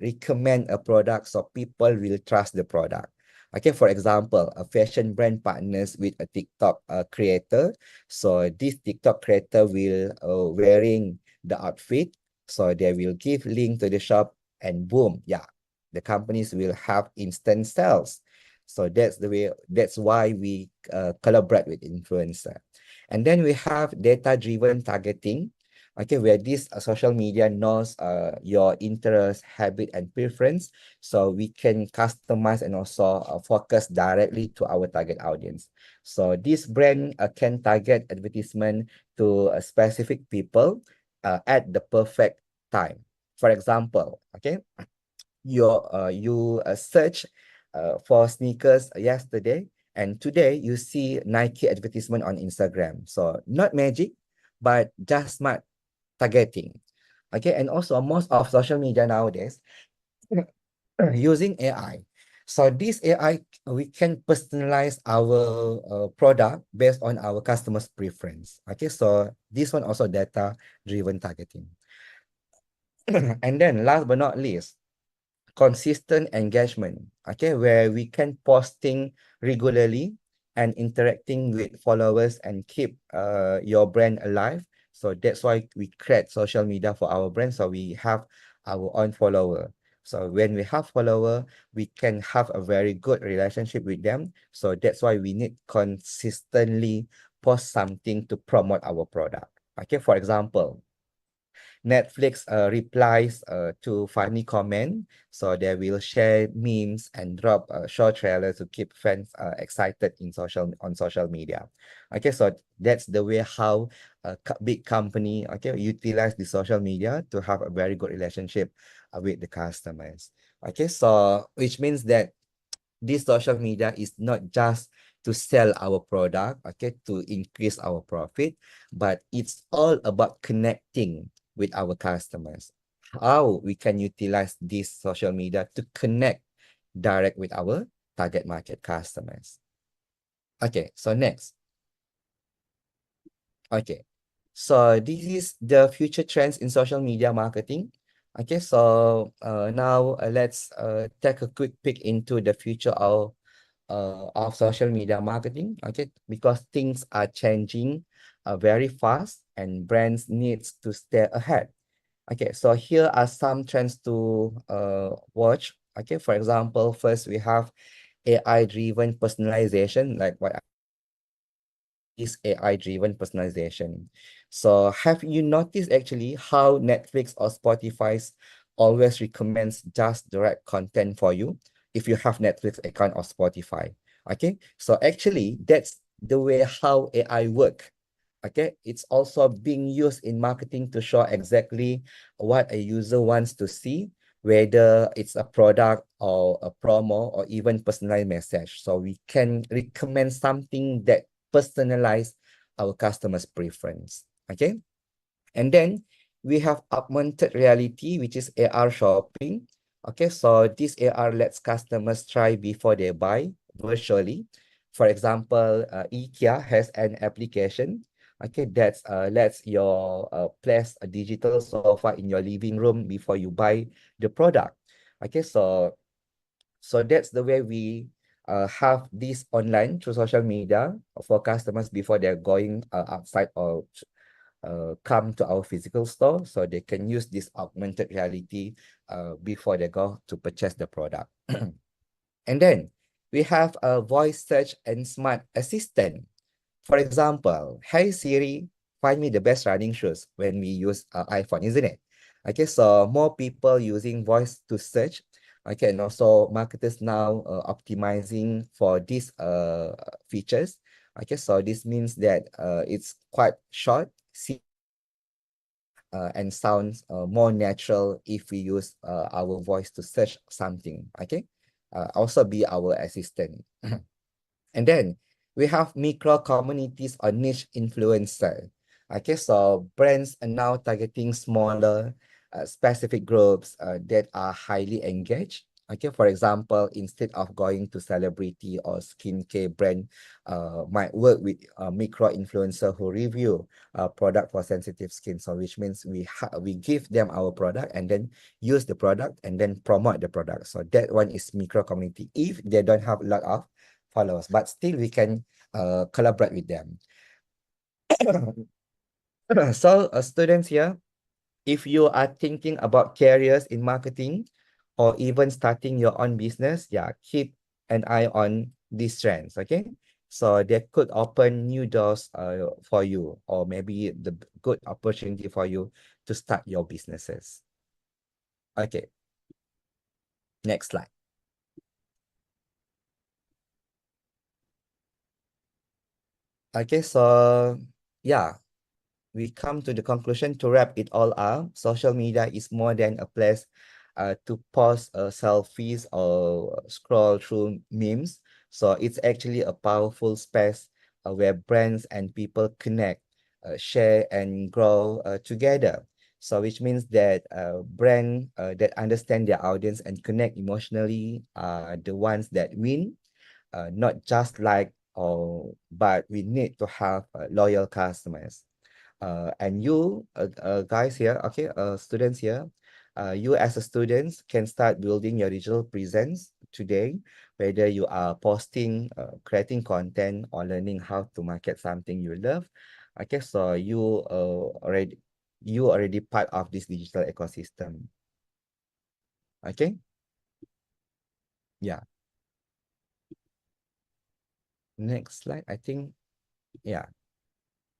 recommend a product so people will trust the product. Okay, for example, a fashion brand partners with a TikTok creator. So this TikTok creator will wearing the outfit. So they will give link to the shop and boom, yeah, the companies will have instant sales. So that's the way, that's why we collaborate with influencer. And then we have data-driven targeting. Okay, where this social media knows your interest, habit, and preference, so we can customize and also focus directly to our target audience. So this brand can target advertisement to a specific people at the perfect time. For example, okay, you search for sneakers yesterday, and today you see Nike advertisement on Instagram. So not magic, but just smart targeting. Okay, and also most of social media nowadays using AI. So this AI, we can personalize our product based on our customers' preference. Okay, so this one also data-driven targeting. And then last but not least, consistent engagement, okay, where we can posting regularly and interacting with followers and keep your brand alive. So that's why we create social media for our brand. So we have our own follower. So when we have follower, we can have a very good relationship with them. So that's why we need consistently post something to promote our product. Okay, for example, Netflix replies to funny comment, so they will share memes and drop a short trailer to keep fans excited on social media. Okay, so that's the way how a big company utilize the social media to have a very good relationship with the customers. Okay, so which means that this social media is not just to sell our product, okay, to increase our profit, but it's all about connecting with our customers. How we can utilize this social media to connect direct with our target market customers. Okay, so next. Okay, so this is the future trends in social media marketing. Okay, so now let's take a quick peek into the future of social media marketing. Okay, because things are changing very fast and brands needs to stay ahead. Okay, so here are some trends to watch. Okay, for example, first we have AI-driven personalization, like what is AI-driven personalization. So have you noticed actually how Netflix or Spotify's always recommends just direct content for you if you have Netflix account or Spotify? Okay, so actually that's the way how AI work. Okay, it's also being used in marketing to show exactly what a user wants to see, whether it's a product or a promo or even personalized message. So we can recommend something that personalize our customers' preference. Okay, and then we have augmented reality, which is AR shopping. Okay, so this AR lets customers try before they buy virtually. For example, IKEA has an application, okay, that's lets your place a digital sofa in your living room before you buy the product. Okay, so that's the way we have this online through social media for customers before they're going outside or come to our physical store, so they can use this augmented reality before they go to purchase the product. And then we have a voice search and smart assistant. For example, hey Siri, find me the best running shoes when we use iPhone, isn't it? Okay, so more people using voice to search. Okay, and also marketers now optimizing for these features. Okay, so this means that it's quite short, and sounds more natural if we use our voice to search something. Okay, also be our assistant. And then we have micro communities or niche influencer. Okay, so brands are now targeting smaller, specific groups that are highly engaged. Okay, for example, instead of going to celebrity or skincare brand, might work with a micro influencer who review a product for sensitive skin. So which means we give them our product and then use the product and then promote the product. So that one is micro community if they don't have a lot of followers, but still we can collaborate with them. So students here, if you are thinking about careers in marketing or even starting your own business, yeah, keep an eye on these trends, okay? So they could open new doors for you, or maybe the good opportunity for you to start your businesses. Okay, next slide. Okay, so yeah, we come to the conclusion to wrap it all up. Social media is more than a place to post selfies or scroll through memes. So it's actually a powerful space where brands and people connect, share and grow together. So which means that brand that understand their audience and connect emotionally are the ones that win, not just like, or but we need to have loyal customers. And you guys here, okay, students here, you as a student can start building your digital presence today, whether you are posting, creating content, or learning how to market something you love. Okay, so you already part of this digital ecosystem. Okay, yeah. Next slide, I think, yeah.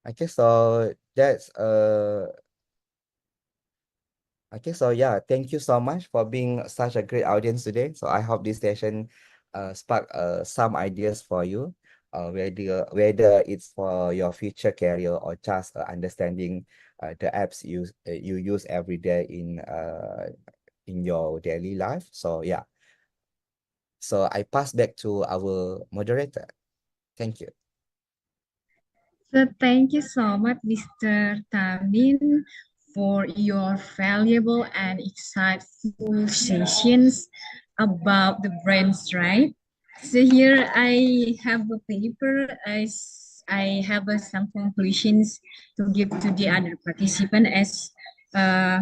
Okay, so that's okay, so yeah, thank you so much for being such a great audience today. So I hope this session spark some ideas for you, whether it's for your future career or just understanding the apps you use every day in your daily life. So yeah, so I pass back to our moderator. Thank you. So thank you so much, Mr. Tamin, for your valuable and insightful sessions about the brands, right? So here I have a paper. I have some conclusions to give to the other participant as uh,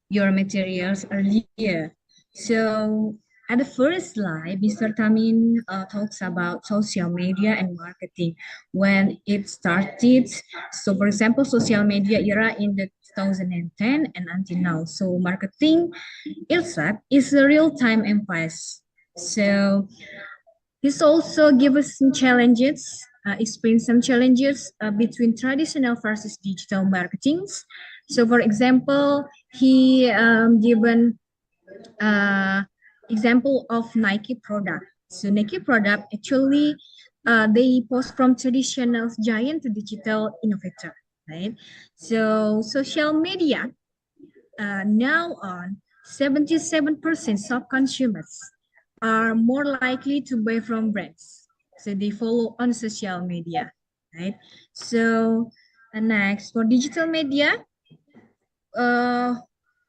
your materials earlier. So at the first slide, Mr. Tamin talks about social media and marketing when it started. So for example, social media era in the 2010 and until now. So marketing itself is a real-time emphasis. So this also gives us some challenges, explain some challenges between traditional versus digital marketings. So, for example, he given example of Nike product. So, Nike product actually they post from traditional giant to digital innovator, right? So, social media now on 77% of consumers are more likely to buy from brands. So they follow on social media, right? So next for digital media, uh,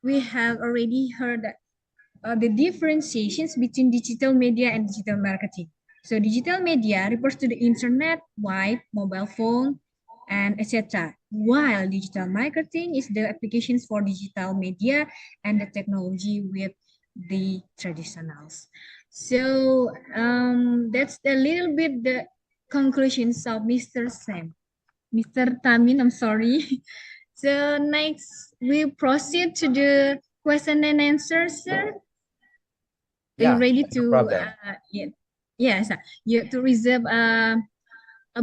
we have already heard that the differentiations between digital media and digital marketing. So digital media refers to the internet, web, mobile phone, and etc. While digital marketing is the applications for digital media and the technology with the traditionals. So that's a little bit the conclusions of Mr. Sam. Mr. Tamin, I'm sorry. So next we proceed to the question and answer, sir. Are you Yeah, ready sure, no to problem. yeah, yes, you have to reserve a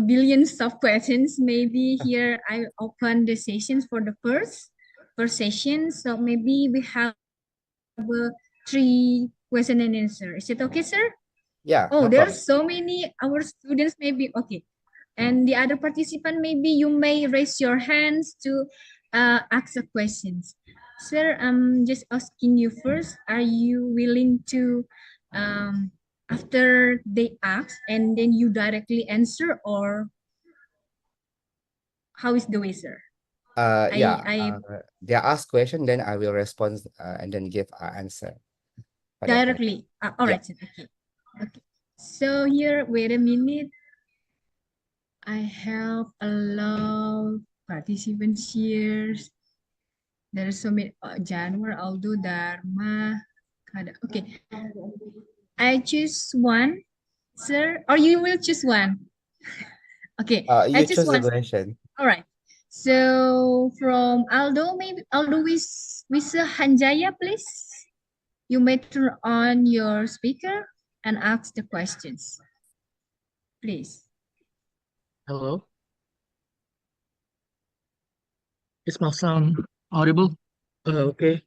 billions of questions. Maybe here I open the sessions for the first session. So maybe we have three question and answer. Is it okay, sir? Yeah, Oh, no there are problem. so many our students maybe okay. And the other participant, maybe you may raise your hands to ask the questions. Sir, I'm just asking you first, are you willing to, after they ask and then you directly answer, or how is the way, sir? Yeah, I they ask question, then I will respond and then give an answer for that question. directly, all Yeah. right, sir, okay. Okay. So here, wait a minute. I have a lot of participants here. There are so many. January, Aldo, Dharma. Okay, I choose one, sir, or you will choose one. Okay, I You choose choose the one. question. All right. So from Aldo, maybe Aldo with Hanjaya, please. You may turn on your speaker and ask the questions, please. Hello, is my sound audible? Okay.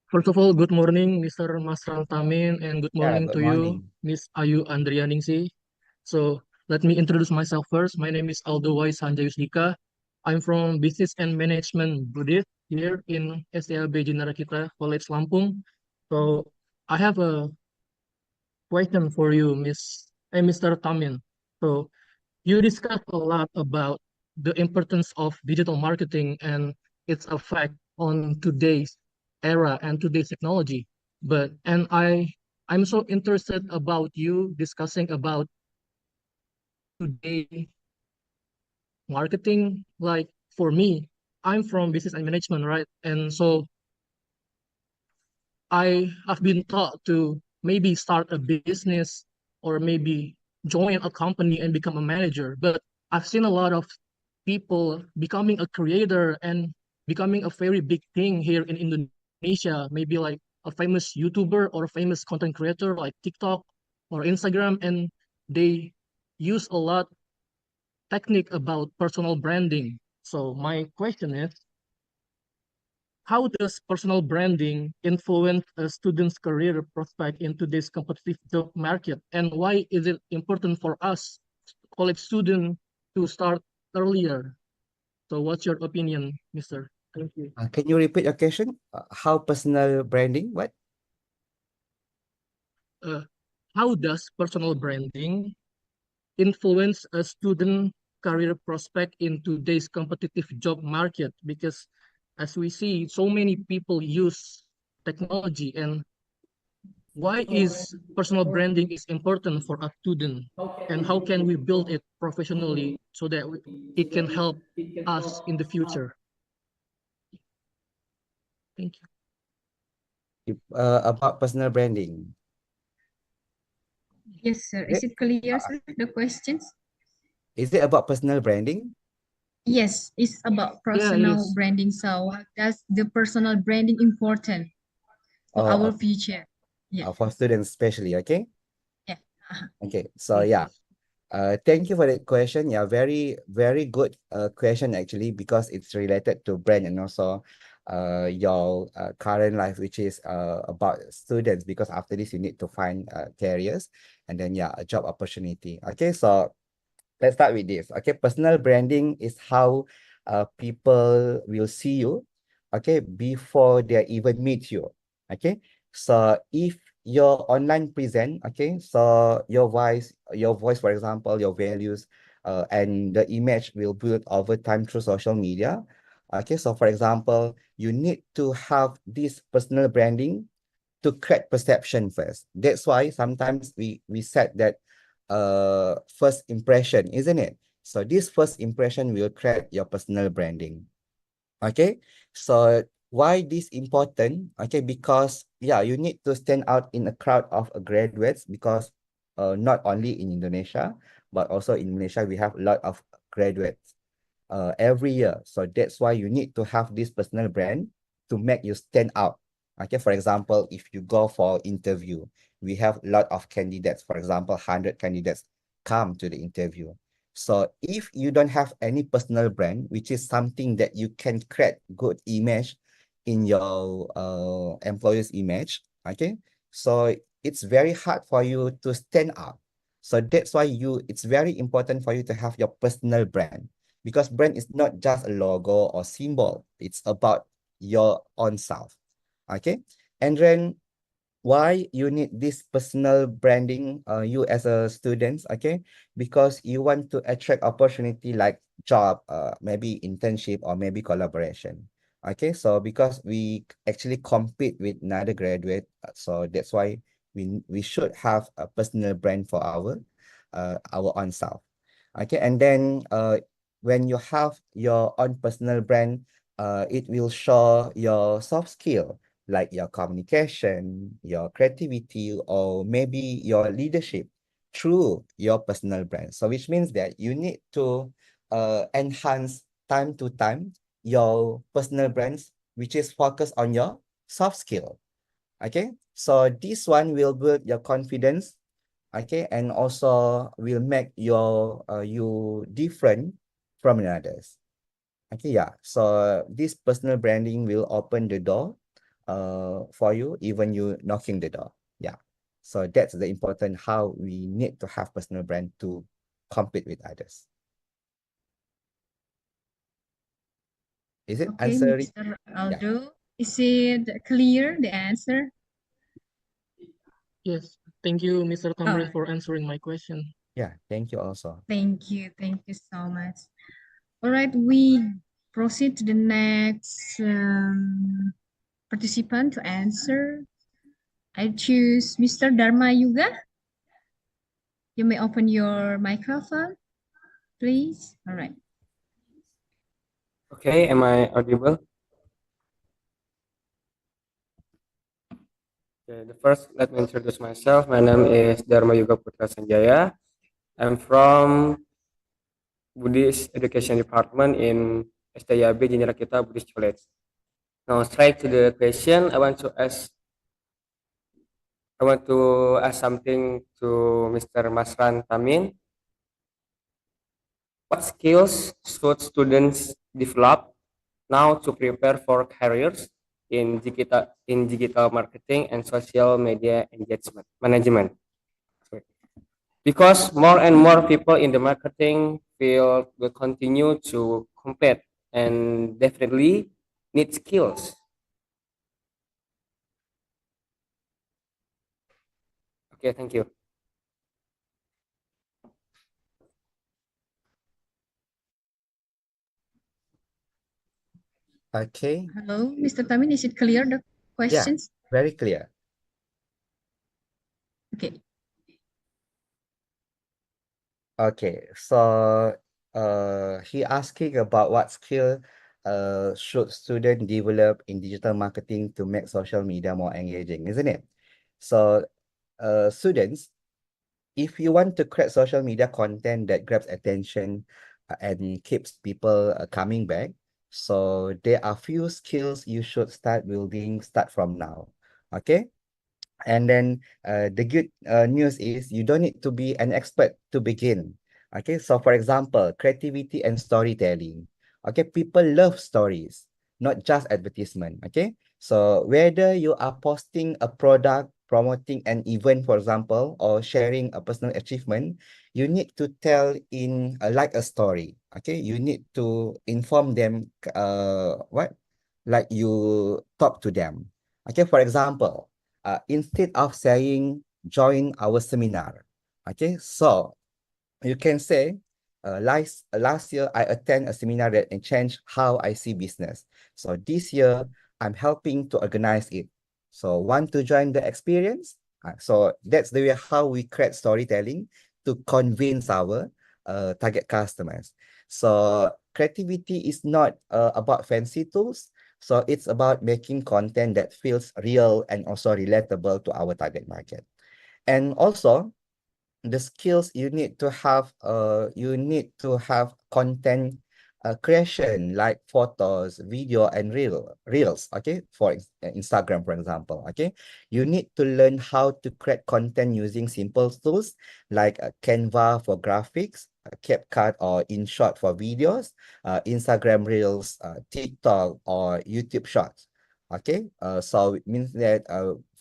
First of all, good morning, Mr. Masran Tamin, and good Yeah, morning good to you, morning. Miss Ayu Andrianingsi. So let me introduce myself first. My name is Aldo Wais Sanjayusdika. I'm from Business and Management Budit here in STIAB Jinarakkhita College Lampung. So I have a question for you, Mr. Tamin. So you discussed a lot about the importance of digital marketing and its effect on today's era and today's technology. I'm so interested about you discussing about today marketing. Like for me, I'm from business and management, right? And so I've been taught to maybe start a business or maybe join a company and become a manager. But I've seen a lot of people becoming a creator and becoming a very big thing here in Indonesia, maybe like a famous YouTuber or a famous content creator like TikTok or Instagram, and they use a lot technique about personal branding. So my question is, how does personal branding influence a student's career prospect in today's competitive job market? And why is it important for us, college students, to start earlier? So what's your opinion, Mr.? Thank you. Can you repeat your question? How personal branding? What? Uh, how does personal branding influence a student career prospect in today's competitive job market? Because as we see, so many people use technology, and why is personal branding is important for a student, and how can we build it professionally so that it can help us in the future? Thank you. About personal branding. Yes, sir. Is it clear, sir, the questions? Is it about personal branding? Yes, it's about Yeah, it personal is. branding. So that's the personal branding important for our Or future. Yeah. for students especially, okay? Yeah. Okay, so Yes, yeah. yes. Thank you for that question. Yeah, very, very good question actually, because it's related to brand and also your current life, which is about students, because after this you need to find careers and then yeah, a job opportunity. Okay, so let's start with this. Okay, personal branding is how people will see you, okay, before they even meet you. Okay, so if your online present, okay, so your voice, for example, your values, and the image will build over time through social media. Okay, so for example, you need to have this personal branding to create perception first. That's why sometimes we said that first impression, isn't it? So this first impression will create your personal branding. Okay, so why this important? Okay, because yeah, you need to stand out in a crowd of graduates, because not only in Indonesia but also in Malaysia we have a lot of graduates every year. So that's why you need to have this personal brand to make you stand out. Okay, for example, if you go for interview, we have a lot of candidates. For example, 100 candidates come to the interview. So if you don't have any personal brand, which is something that you can create good image in your employer's image, okay, so it's very hard for you to stand out. So that's why it's very important for you to have your personal brand, because brand is not just a logo or symbol. It's about your own self. Okay, and then why you need this personal branding, you as a student, okay, because you want to attract opportunity like job, maybe internship or maybe collaboration. Okay, so because we actually compete with another graduate, so that's why we should have a personal brand for our own self. Okay, and then when you have your own personal brand, it will show your soft skill, like your communication, your creativity, or maybe your leadership through your personal brand. So which means that you need to enhance time to time your personal brands, which is focused on your soft skill. Okay, so this one will build your confidence, okay, and also will make you different from others. Okay, yeah. So this personal branding will open the door for you, even you knocking the door. Yeah. So that's the important how we need to have personal brand to compete with others. Is it Okay, answering? Mr. Yeah. Aldo, is it clear, the answer? Yes. Thank you, Mr. Oh, Tamrin, for answering my question. Yeah. Thank you also. thank you. Thank you so much. All right, we proceed to the next participant to answer. I choose Mr. Dharma Yuga. You may open your microphone, please. All right. Okay, am I audible? Okay, the first, let me introduce myself. My name is Dharma Yuga Putra Sanjaya. I'm from Buddhist Education Department in STIAB Jinarakkhita Buddhist College. Now, straight to the question, I want to ask something to Mr. Masran Tamin. What skills should students develop now to prepare for careers in digital marketing and social media engagement management? Sorry. Because more and more people in the marketing field will continue to compete and definitely need skills. Okay, thank you. Okay. Hello, Mr. Tamin, is it clear the Yeah, questions? very clear. Okay. Okay, so he asking about what skill should student develop in digital marketing to make social media more engaging, isn't it? So students, if you want to create social media content that grabs attention and keeps people coming back, so there are few skills you should start from now. Okay. And then the good news is you don't need to be an expert to begin. Okay, so for example, creativity and storytelling. Okay, people love stories, not just advertisement. Okay, so whether you are posting a product, promoting an event, for example, or sharing a personal achievement, you need to tell in like a story. Okay, you need to inform them what like you talk to them. Okay, for example, instead of saying join our seminar. Okay, so you can say last year I attend a seminar that changed how I see business. So this year I'm helping to organize it. So want to join the experience? So that's the way how we create storytelling to convince our target customers. So creativity is not about fancy tools. So it's about making content that feels real and also relatable to our target market. And also, the skills you need to have content creation like photos, video, and reels. Okay, for Instagram, for example. Okay, you need to learn how to create content using simple tools like Canva for graphics, CapCut or InShot for videos, Instagram reels, TikTok or YouTube shorts. Okay, so it means that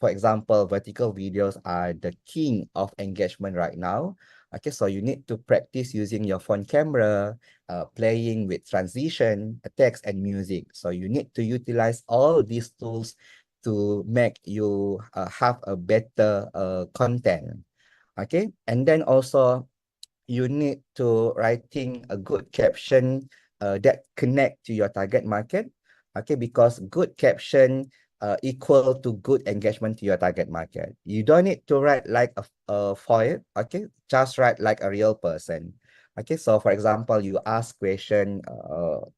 for example, vertical videos are the king of engagement right now. Okay, so you need to practice using your phone camera, playing with transition, text, and music. So you need to utilize all these tools to make you have a better content. Okay, and then also you need to writing a good caption that connect to your target market. Okay, because good caption equal to good engagement to your target market. You don't need to write like a foil. Okay, just write like a real person. Okay, so for example, you ask question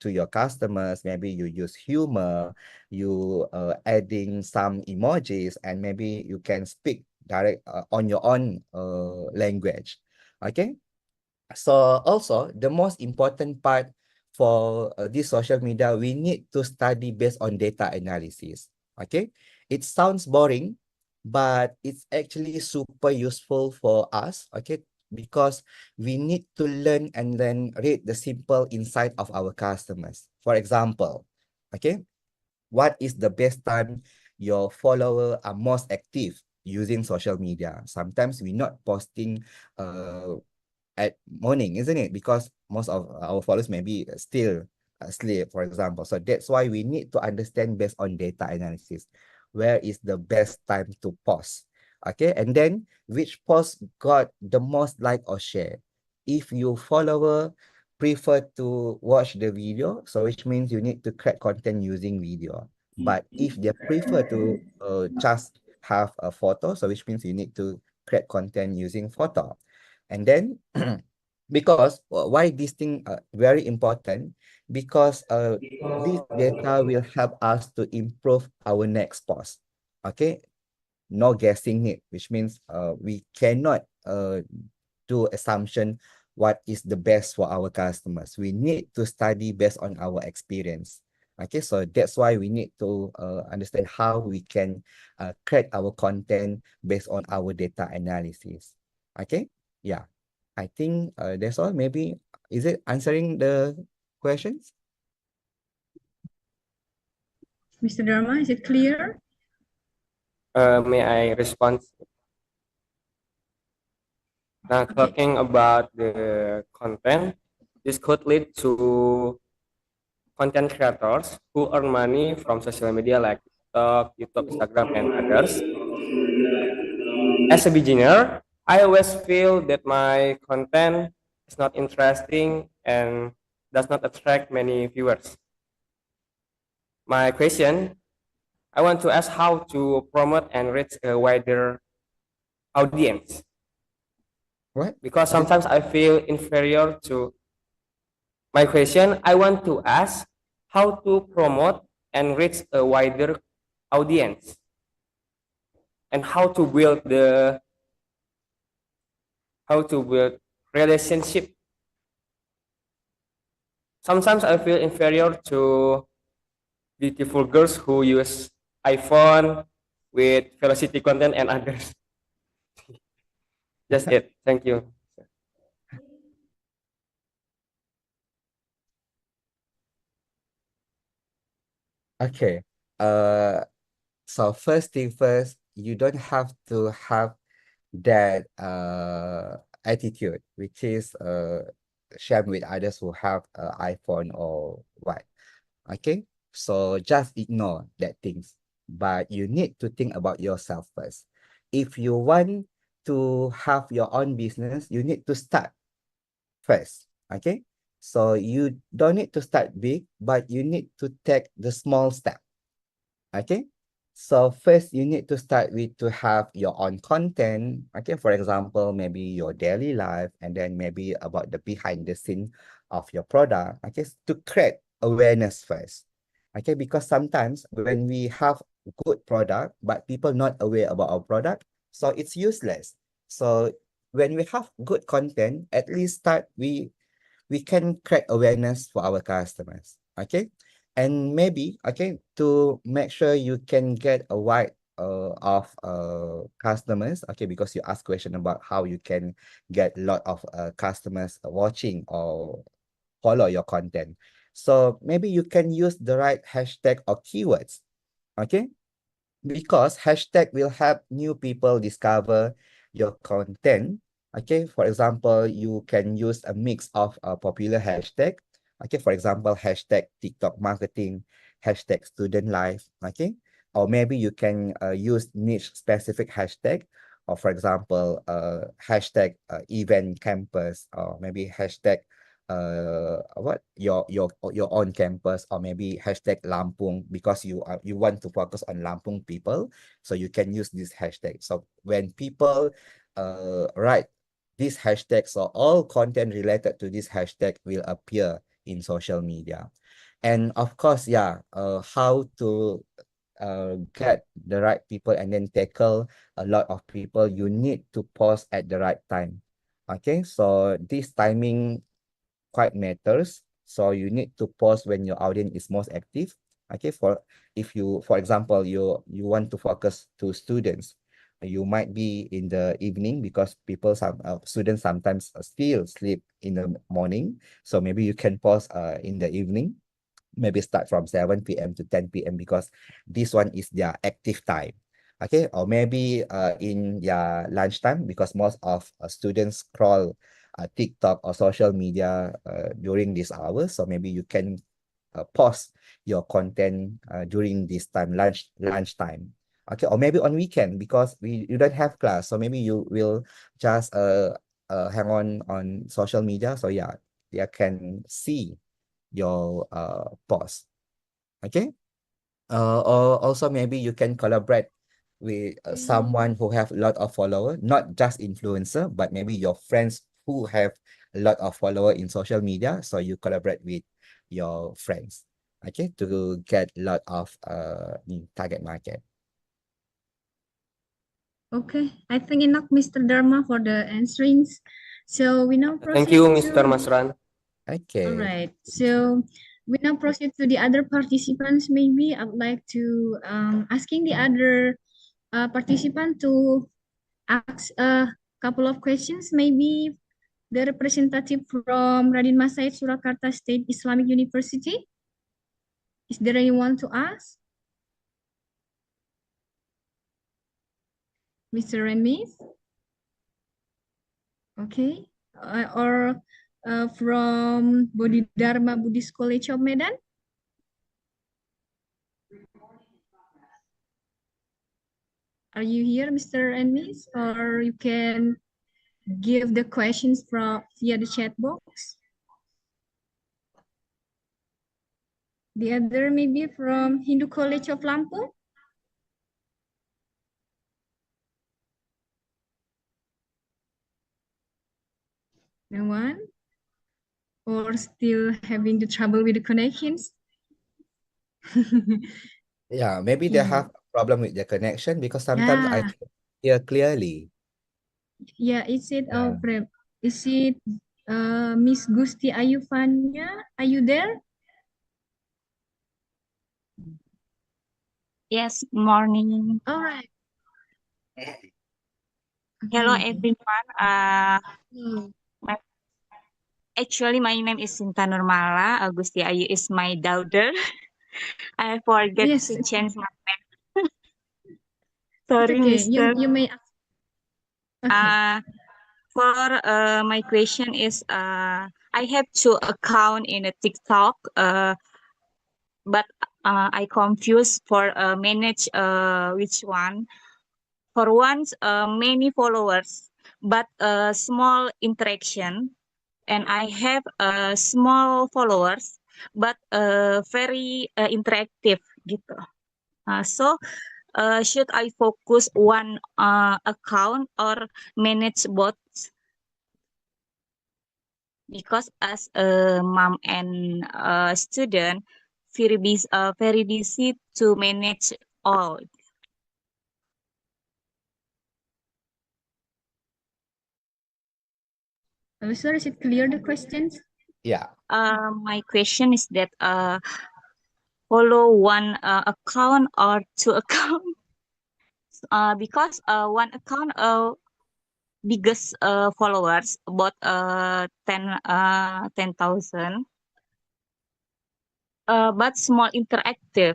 to your customers, maybe you use humor, you adding some emojis, and maybe you can speak direct on your own language. Okay, so also the most important part for this social media, we need to study based on data analysis. Okay, it sounds boring, but it's actually super useful for us. Okay, because we need to learn and then read the simple insight of our customers. For example, okay, what is the best time your follower are most active using social media? Sometimes we're not posting at morning, isn't it? Because most of our followers may be still asleep, for example. So that's why we need to understand based on data analysis, where is the best time to post. Okay, and then which post got the most like or share. If your follower prefer to watch the video, so which means you need to create content using video. But if they prefer to just have a photo, so which means you need to create content using photo. And then because why this thing very important, because this data will help us to improve our next post. Okay, no guessing it, which means we cannot do assumption what is the best for our customers. We need to study based on our experience. Okay, so that's why we need to understand how we can create our content based on our data analysis. Okay, yeah, I think that's all. Maybe, is it answering the questions? Mr. Dharma, is it clear? May I respond? Now, Okay. talking about the content, this could lead to content creators who earn money from social media like TikTok, YouTube, Instagram, and others. As a beginner, I always feel that my content is not interesting and does not attract many viewers. My question, I want to ask how to promote and reach a wider audience. What? Because sometimes I feel inferior to my question. I want to ask how to promote and reach a wider audience and how to build relationship. Sometimes I feel inferior to beautiful girls who use iPhone with velocity content and others. Just it. Thank you. Okay. So first thing first, you don't have to have that attitude, which is shared with others who have iPhone or what. Okay, so just ignore that things, but you need to think about yourself first. If you want to have your own business, you need to start first. Okay, so you don't need to start big, but you need to take the small step. Okay, so first you need to start with to have your own content. Okay, for example, maybe your daily life, and then maybe about the behind the scene of your product. Okay, to create awareness first. Okay, because sometimes when we have good product but people not aware about our product, so it's useless. So when we have good content, at least start we can create awareness for our customers. Okay, and maybe, okay, to make sure you can get a wide of customers. Okay, because you ask question about how you can get a lot of customers watching or follow your content. So maybe you can use the right hashtag or keywords. Okay, because hashtag will help new people discover your content. Okay, for example, you can use a mix of a popular hashtag. Okay, for example, hashtag TikTok marketing, hashtag student life. Okay, or maybe you can use niche specific hashtag, or for example, hashtag event campus, or maybe hashtag what your own campus, or maybe hashtag Lampung, because you want to focus on Lampung people, so you can use this hashtag. So when people write this hashtag, so all content related to this hashtag will appear in social media. And of course, yeah, how to get the right people and then tackle a lot of people, you need to post at the right time. Okay, so this timing quite matters. So you need to post when your audience is most active. Okay, for if you, for example, you want to focus to students, you might be in the evening because students sometimes still sleep in the morning. So maybe you can post in the evening, maybe start from 7 p.m. to 10 p.m. because this one is their active time. Okay, or maybe in their lunchtime, because most of students scroll TikTok or social media during these hours. So maybe you can post your content during this time, lunchtime. Okay, or maybe on weekend because you don't have class. So maybe you will just hang on social media. So yeah, they can see your post. Okay, or also maybe you can collaborate with someone who have a lot of followers, not just influencer, but maybe your friends who have a lot of follower in social media. So you collaborate with your friends, okay, to get a lot of target market. Okay, I think enough, Mr. Dharma, for the answerings. So we now Thank proceed you, to. Mr. Masran. Okay. All right. So we now proceed to the other participants. Maybe I would like to asking the other participant to ask a couple of questions. Maybe the representative from Radin Massaid Surakarta State Islamic University. Is there anyone to ask? Mr. Remis? Okay. Or from Bodhidharma Buddhist College of Medan? Are you here, Mr. Remis? Or you can give the questions from via the chat box? The other maybe from Hindu College of Lampung? No one? Or still having the trouble with the connections? Yeah, maybe they have a problem with their connection because sometimes I Yeah, can't hear clearly. yeah. Is it Yeah. is it Miss Gusti Ayufanya? Are you there? Yes, morning. All right. Hello, Okay. everyone. Hmm. My, actually, my name is Sinta Nurmala. Agusti Ayu is my daughter. I forget Yes, to change my name. it's Sorry, okay. Mister. You may ask. Okay. For my question is, I have two account in a TikTok. But I confused for manage which one. For once, many followers, but small interaction. And I have small followers, but very interactive gitu. So should I focus one account or manage both? Because as a mom and a student, very busy to manage all. Sir, is it clear the questions? Yeah. My question is that follow one account or two account because one account biggest followers about 10,000 but small interactive.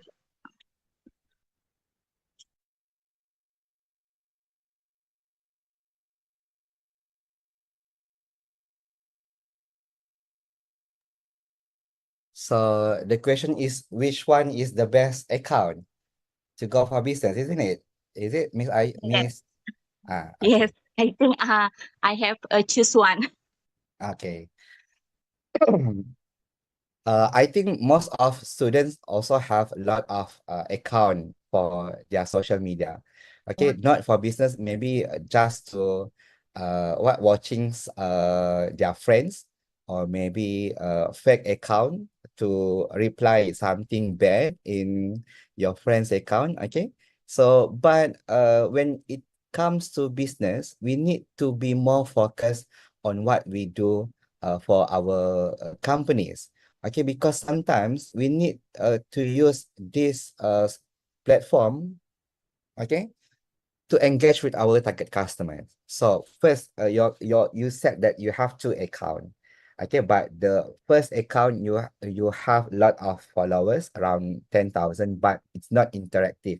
So the question is, which one is the best account to go for business, isn't it? Is it, Miss I Yes, Miss? Ah, yes. okay. I think I have choose one. Okay. I think most of students also have a lot of account for their social media. Okay, not for business, maybe just to watching their friends, or maybe fake account to reply something bad in your friend's account. Okay, so but when it comes to business, we need to be more focused on what we do for our companies. Okay, because sometimes we need to use this platform, okay, to engage with our target customers. So first, you said that you have two account, okay, but the first account you have a lot of followers, around 10,000, but it's not interactive.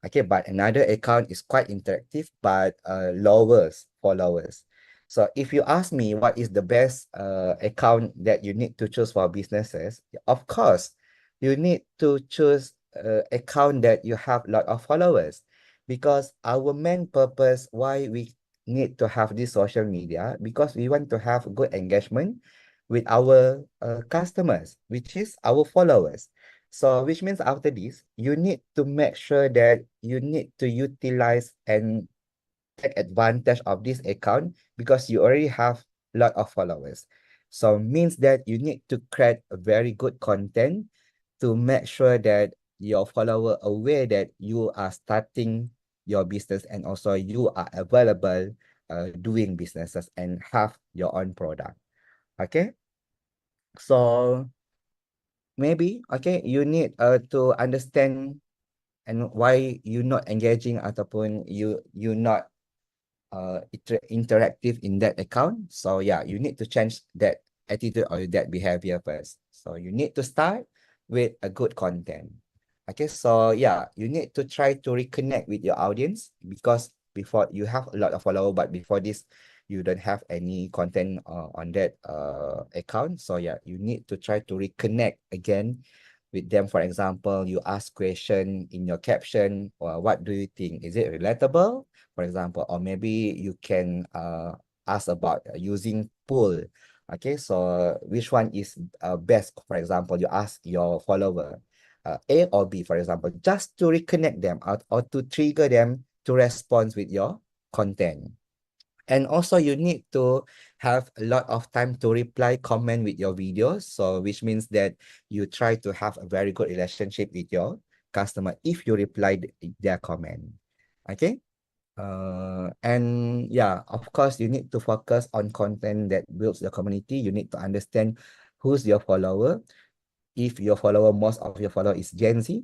Okay, but another account is quite interactive, but lower followers. So if you ask me what is the best account that you need to choose for businesses, of course, you need to choose account that you have a lot of followers, because our main purpose why we need to have this social media, because we want to have good engagement with our customers, which is our followers. So which means after this, you need to make sure that you need to utilize and take advantage of this account, because you already have a lot of followers. So means that you need to create a very good content to make sure that your follower aware that you are starting your business and also you are available doing businesses and have your own product. Okay, so maybe you need to understand and why you not engaging ataupun you not interactive in that account. So yeah, you need to change that attitude or that behavior first. So you need to start with a good content. Okay, so yeah, you need to try to reconnect with your audience, because before you have a lot of followers, but before this you don't have any content on that account. So yeah, you need to try to reconnect again with them. For example, you ask question in your caption, or what do you think? Is it relatable? For example, or maybe you can ask about using pool. Okay, so which one is best? For example, you ask your follower A or B, for example, just to reconnect them or to trigger them to respond with your content. And also you need to have a lot of time to reply comment with your videos. So which means that you try to have a very good relationship with your customer if you reply their comment. Okay. And yeah, of course, you need to focus on content that builds your community. You need to understand who's your follower. If your follower, most of your follower is Gen Z,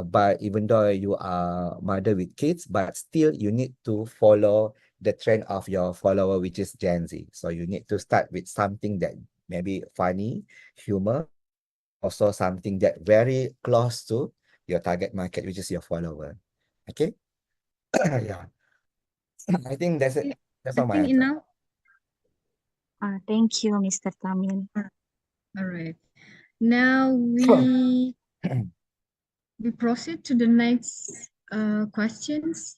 but even though you are mother with kids, but still you need to follow the trend of your follower, which is Gen Z. So you need to start with something that maybe funny, humor, also something that very close to your target market, which is your follower. Okay. Yeah. I think that's it. That's I all my think answer. enough. Thank you, Mr. Tamin. All right. Now we proceed to the next questions.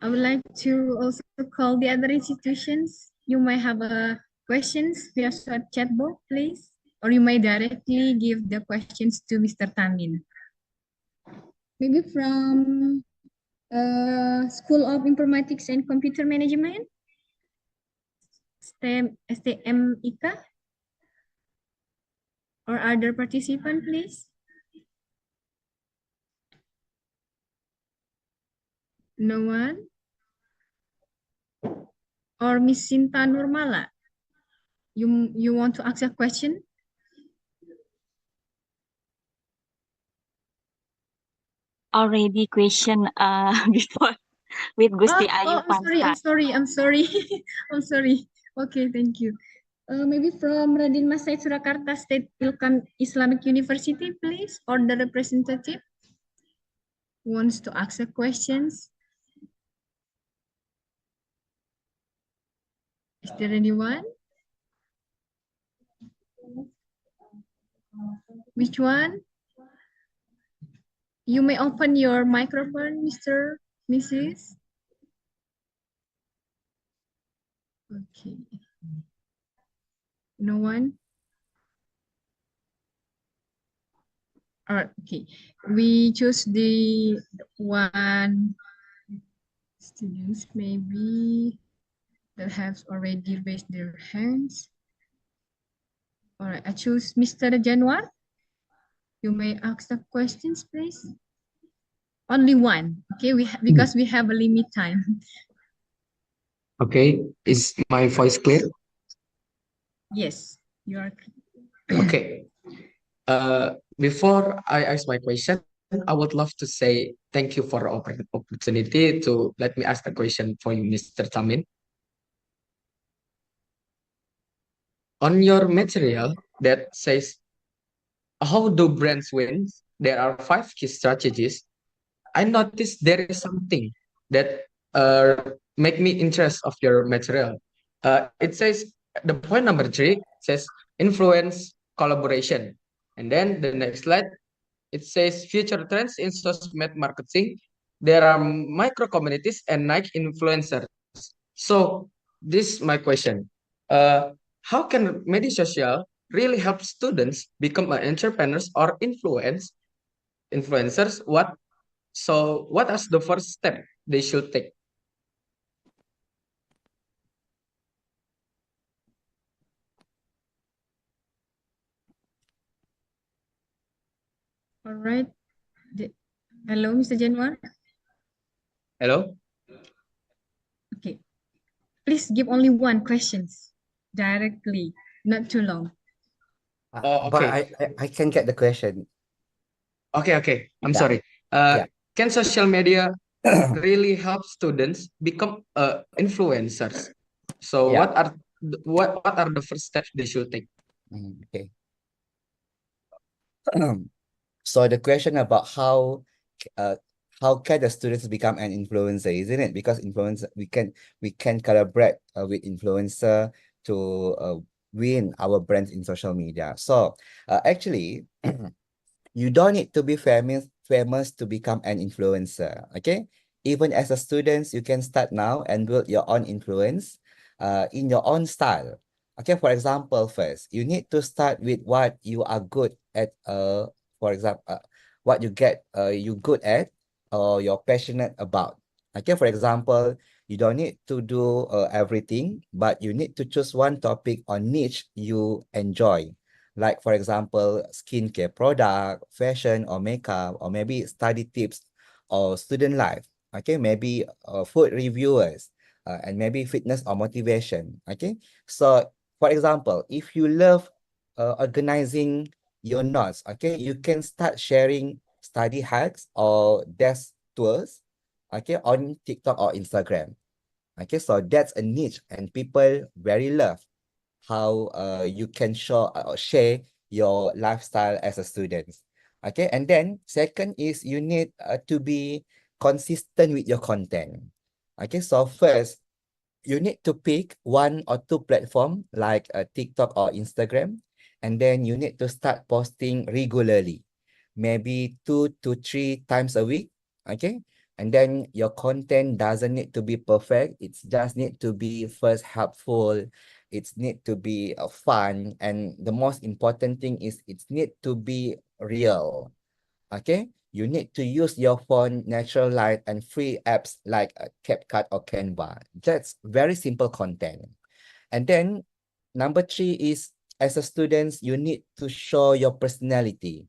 I would like to also call the other institutions. You might have questions via chat box, please, or you may directly give the questions to Mr. Tamin. Maybe from School of Informatics and Computer Management, STMIK, or other participant, please. No one? Or Miss Sinta Nurmala, you want to ask a question? Already question before with Gusti Ayu I'm sorry. I'm sorry. Okay, thank you. Maybe from Radin Masaid Surakarta State Islamic University, please, or the representative wants to ask a questions. Is there anyone? Which one? You may open your microphone, Mrs. Okay. No one? All right, okay. We choose the one students maybe that have already raised their hands. All right, I choose Mr. Januar. You may ask the questions, please. Only one, okay? Because we have a limit time. Okay, is my voice clear? Yes, you are. Okay. Before I ask my question, I would love to say thank you for the opportunity to let me ask the question for you, Mr. Tamin. On your material that says, how do brands win? There are 5 key strategies. I noticed there is something that make me interest of your material. It says the point number 3 says influence collaboration, and then the next slide it says future trends in social marketing. There are micro communities and niche influencers. So this is my question. How can media social really help students become entrepreneurs or influencers? What is the first step they should take? All right. Hello, Mr. Januar. Hello? Okay. Please give only one questions directly, not too long. Oh, But okay. I can get the question. Okay. I'm Yeah, sorry. yeah. Can social media really help students become influencers? So Yeah. what are the first steps they should take? Okay. So the question about uh how can the students become an influencer, isn't it? Because influencer we can collaborate with influencer to win our brands in social media. So actually you don't need to be famous to become an influencer. Okay, even as a student, you can start now and build your own influence in your own style. Okay, for example, first you need to start with what you are good at. For example, what you good at or you're passionate about. Okay, for example, you don't need to do everything, but you need to choose one topic or niche you enjoy, like for example, skincare product, fashion or makeup, or maybe study tips or student life. Okay, maybe food reviewers, and maybe fitness or motivation. Okay, so for example, if you love organizing your notes, okay, you can start sharing study hacks or desk tours, okay, on TikTok or Instagram. Okay, so that's a niche and people very love how you can show or share your lifestyle as a student. Okay, and then second is you need to be consistent with your content. Okay, so first you need to pick one or two platform like TikTok or Instagram, and then you need to start posting regularly, maybe 2 to 3 times a week. Okay, and then your content doesn't need to be perfect. It's just need to be first helpful. It's need to be fun, and the most important thing is it's need to be real. Okay, you need to use your phone, natural light, and free apps like CapCut or Canva. That's very simple content. And then number three is, as a student, you need to show your personality.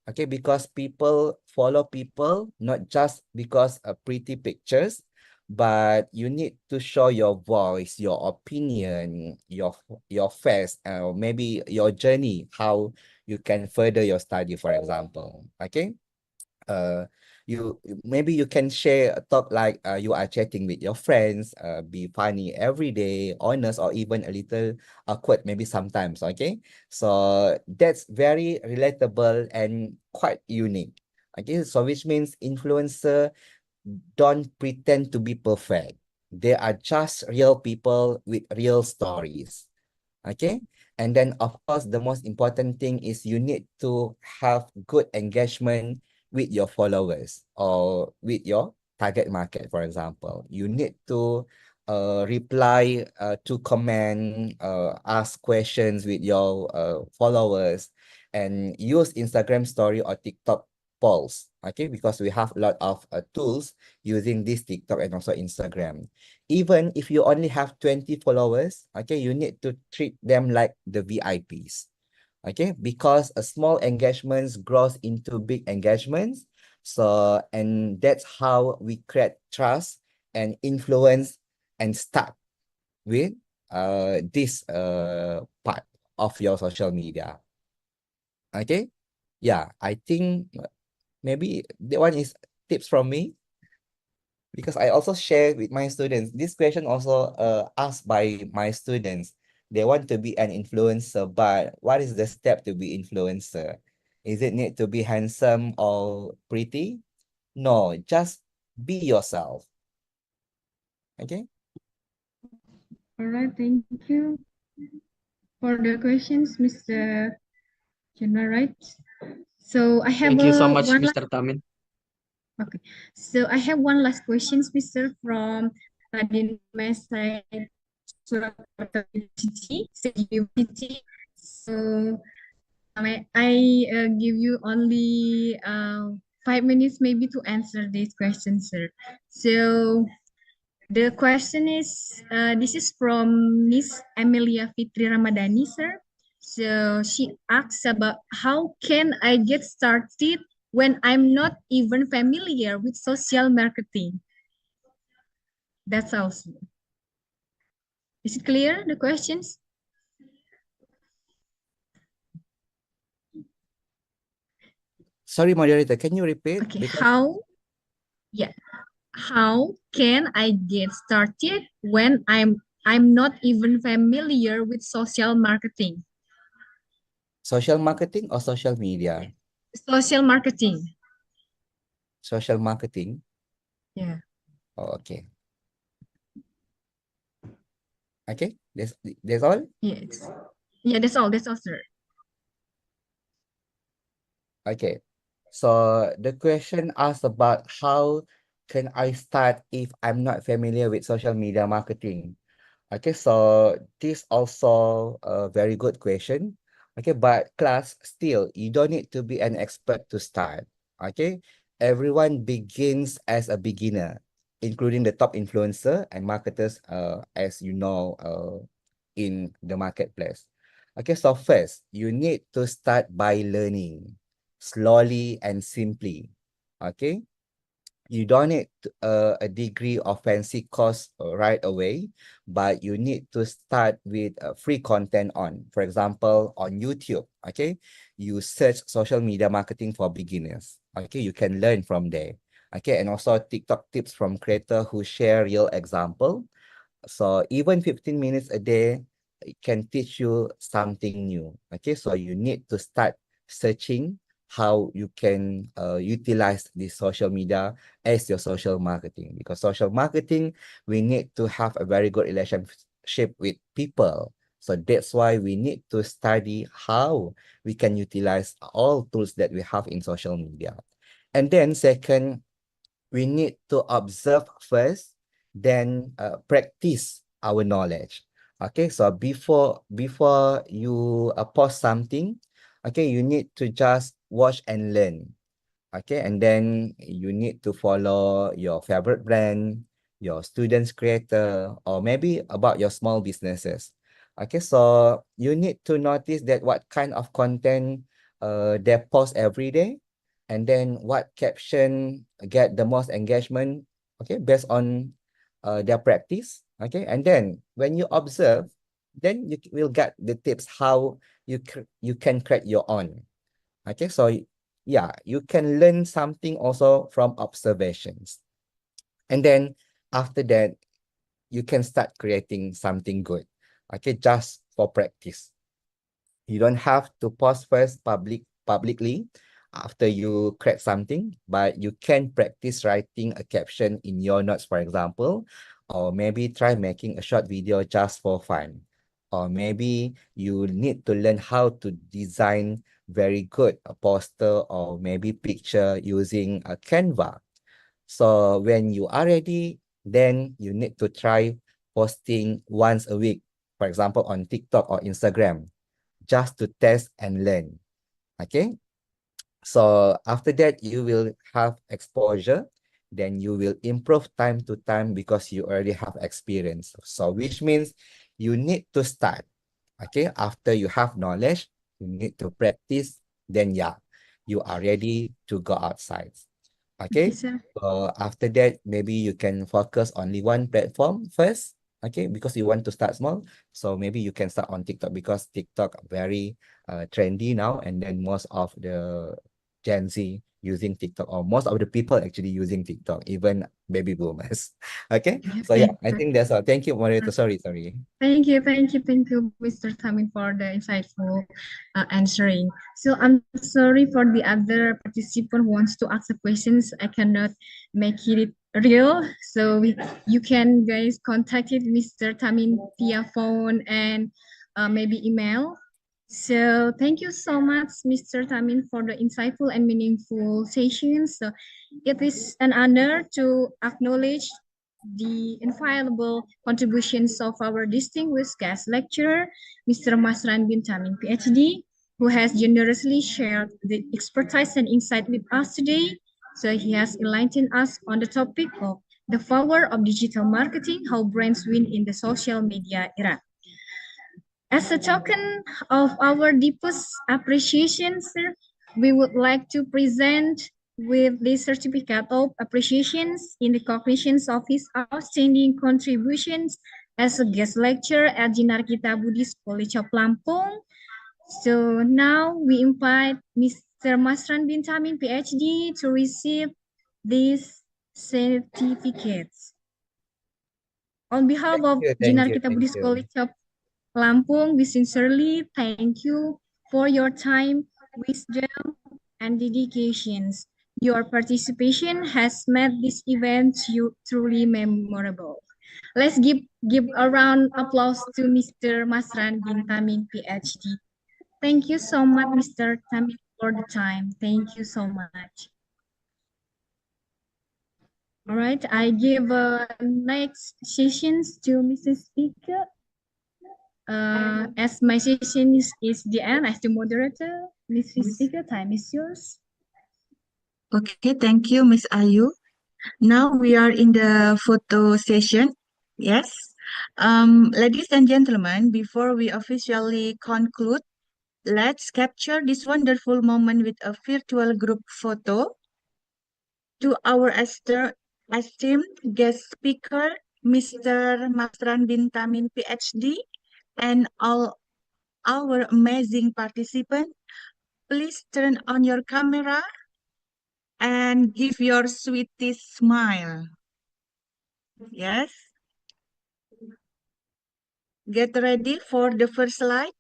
Okay, because people follow people not just because of pretty pictures, but you need to show your voice, your opinion, your face, maybe your journey, how you can further your study, for example. Okay, uh maybe you can share a talk like you are chatting with your friends, be funny every day, honest, or even a little awkward maybe sometimes. Okay, so that's very relatable and quite unique. Okay, so which means influencer don't pretend to be perfect. They are just real people with real stories. Okay, and then of course the most important thing is you need to have good engagement with your followers or with your target market. For example, you need to reply to comment, ask questions with your followers, and use Instagram story or TikTok polls. Okay, because we have a lot of tools using this TikTok and also Instagram. Even if you only have 20 followers, okay, you need to treat them like the VIPs. Okay, because a small engagements grows into big engagements. So, and that's how we create trust and influence and start with this part of your social media. Okay, yeah, I think maybe that one is tips from me, because I also share with my students. This question also asked by my students. They want to be an influencer, but what is the step to be influencer? Is it need to be handsome or pretty? No, just be yourself. Okay? All right, thank you for the questions, Mr. Right. So I have Thank you so a much, one last, Mr. Tamin. okay. So I have one last questions, Mr. from Radin Mesai Surakarta University. So I give you only 5 minutes maybe to answer this question, sir. So the question is, this is from Miss Amelia Fitri Ramadhani, sir. So she asks about how can I get started when I'm not even familiar with social marketing? That's all. Is it clear, the questions? Sorry, moderator, can you repeat? Okay, Because how can I get started when I'm not even familiar with social marketing? social marketing or social media? Social marketing. Social marketing. Yeah. Oh, okay. Okay, that's all. Yes. Yeah, that's all. That's all, sir. Okay. So the question asks about how can I start if I'm not familiar with social media marketing? Okay, so this also a very good question. Okay, but class, still, you don't need to be an expert to start. Okay, everyone begins as a beginner, including the top influencer and marketers, as you know, in the marketplace. Okay, so first, you need to start by learning slowly and simply. Okay, you don't need a degree of fancy course right away, but you need to start with free content for example, on YouTube. Okay, you search social media marketing for beginners. Okay, you can learn from there. Okay, and also TikTok tips from creators who share real example. So even 15 minutes a day, it can teach you something new. Okay, so you need to start searching how you can utilize the social media as your social marketing, because social marketing, we need to have a very good relationship with people. So that's why we need to study how we can utilize all tools that we have in social media. And then second, we need to observe first, then practice our knowledge. Okay, so before you post something, okay, you need to just watch and learn. Okay, and then you need to follow your favorite brand, your students creator, or maybe about your small businesses. Okay, so you need to notice that what kind of content they post every day, and then what caption get the most engagement, okay, based on their practice. Okay, and then when you observe, then you will get the tips how you can create your own. Okay, so yeah, you can learn something also from observations. And then after that, you can start creating something good. Okay, just for practice. You don't have to post first publicly after you create something, but you can practice writing a caption in your notes, for example, or maybe try making a short video just for fun. Or maybe you need to learn how to design very good a poster or maybe picture using a Canva. So when you are ready, then you need to try posting once a week, for example, on TikTok or Instagram, just to test and learn. Okay, so after that you will have exposure, then you will improve time to time because you already have experience. So which means you need to start. Okay, after you have knowledge, you need to practice, then yeah, you are ready to go outside. Okay, Okay, sir. so after that, maybe you can focus only one platform first. Okay, because you want to start small. So maybe you can start on TikTok because TikTok very trendy now, and then most of the Gen Z using TikTok, or most of the people actually using TikTok, even baby boomers. Okay, so yeah, Okay, I think that's all. Thank you, moderator. Sorry. thank you, Mr. Tamin, for the insightful answering. So I'm sorry for the other participant who wants to ask the questions. I cannot make it real. So you can guys contact Mr. Tamin via phone and maybe email. So thank you so much, Mr. Tamin, for the insightful and meaningful sessions. So it is an honor to acknowledge the invaluable contributions of our distinguished guest lecturer, Mr. Masran bin Tamin, PhD, who has generously shared the expertise and insight with us today. So he has enlightened us on the topic of the power of digital marketing, how brands win in the social media era. As a token of our deepest appreciation, sir, we would like to present with this certificate of appreciations in the recognition of his outstanding contributions as a guest lecturer at Jinarakkhita Buddhist College of Lampung. So now we invite Mr. Masran bin Tamin, PhD, to receive these certificates. On behalf of Jinarakkhita Buddhist College of Lampung, we sincerely thank you for your time, wisdom, and dedications. Your participation has made this event truly memorable. Let's give a round of applause to Mr. Masran bin Tamin, PhD. Thank you so much, Mr. Tamin, for the time. Thank you so much. All right, I give next sessions to Mrs. Speaker. As my session is the end, as the moderator, Mrs. Speaker, time is yours. Okay, thank you, Miss Ayu. Now we are in the photo session. Yes. Ladies and gentlemen, before we officially conclude, let's capture this wonderful moment with a virtual group photo. To our esteemed guest speaker, Mr. Masran bin Tamin, PhD, and all our amazing participants, please turn on your camera and give your sweetest smile. Yes. Get ready for the first slide.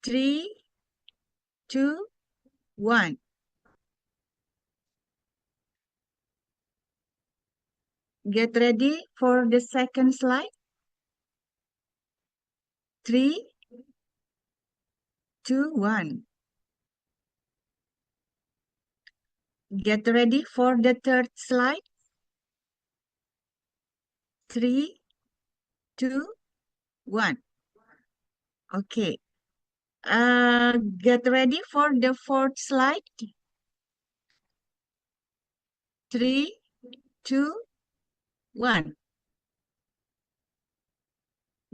3, 2, 1. Get ready for the second slide. 3, 2, 1. Get ready for the third slide. 3, 2, 1. Okay. Get ready for the fourth slide. 3, 2, 1.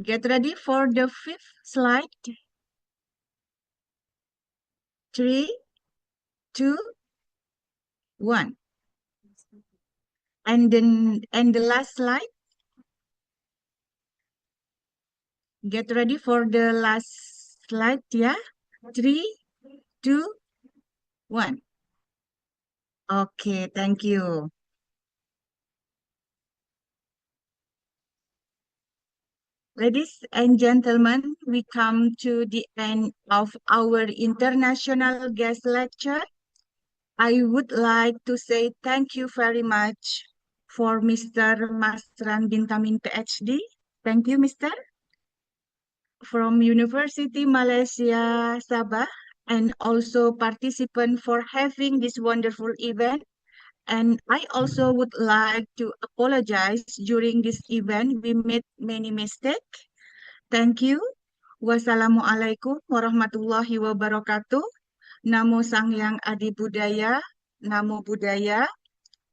Get ready for the fifth slide. 3, 2, 1. And the last slide. Get ready for the last slide, yeah? 3, 2, 1. Okay, thank you. Ladies and gentlemen, we come to the end of our international guest lecture. I would like to say thank you very much for Mr. Masran bin Tamin, PhD. Thank you, Mr. From University Malaysia, Sabah, and also participant for having this wonderful event. And I also would like to apologize during this event. We made many mistakes. Thank you. Wassalamualaikum warahmatullahi wabarakatuh. Namo Sang Hyang Adi Budaya. Namo Buddhaya.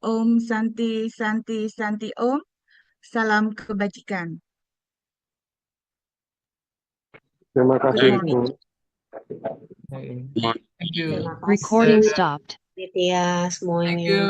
Om Santi Santi Santi Om. Salam kebajikan. Terima kasih. Good morning. Thank you. Terima kasih. Recording stopped. Ya semuanya. Thank you.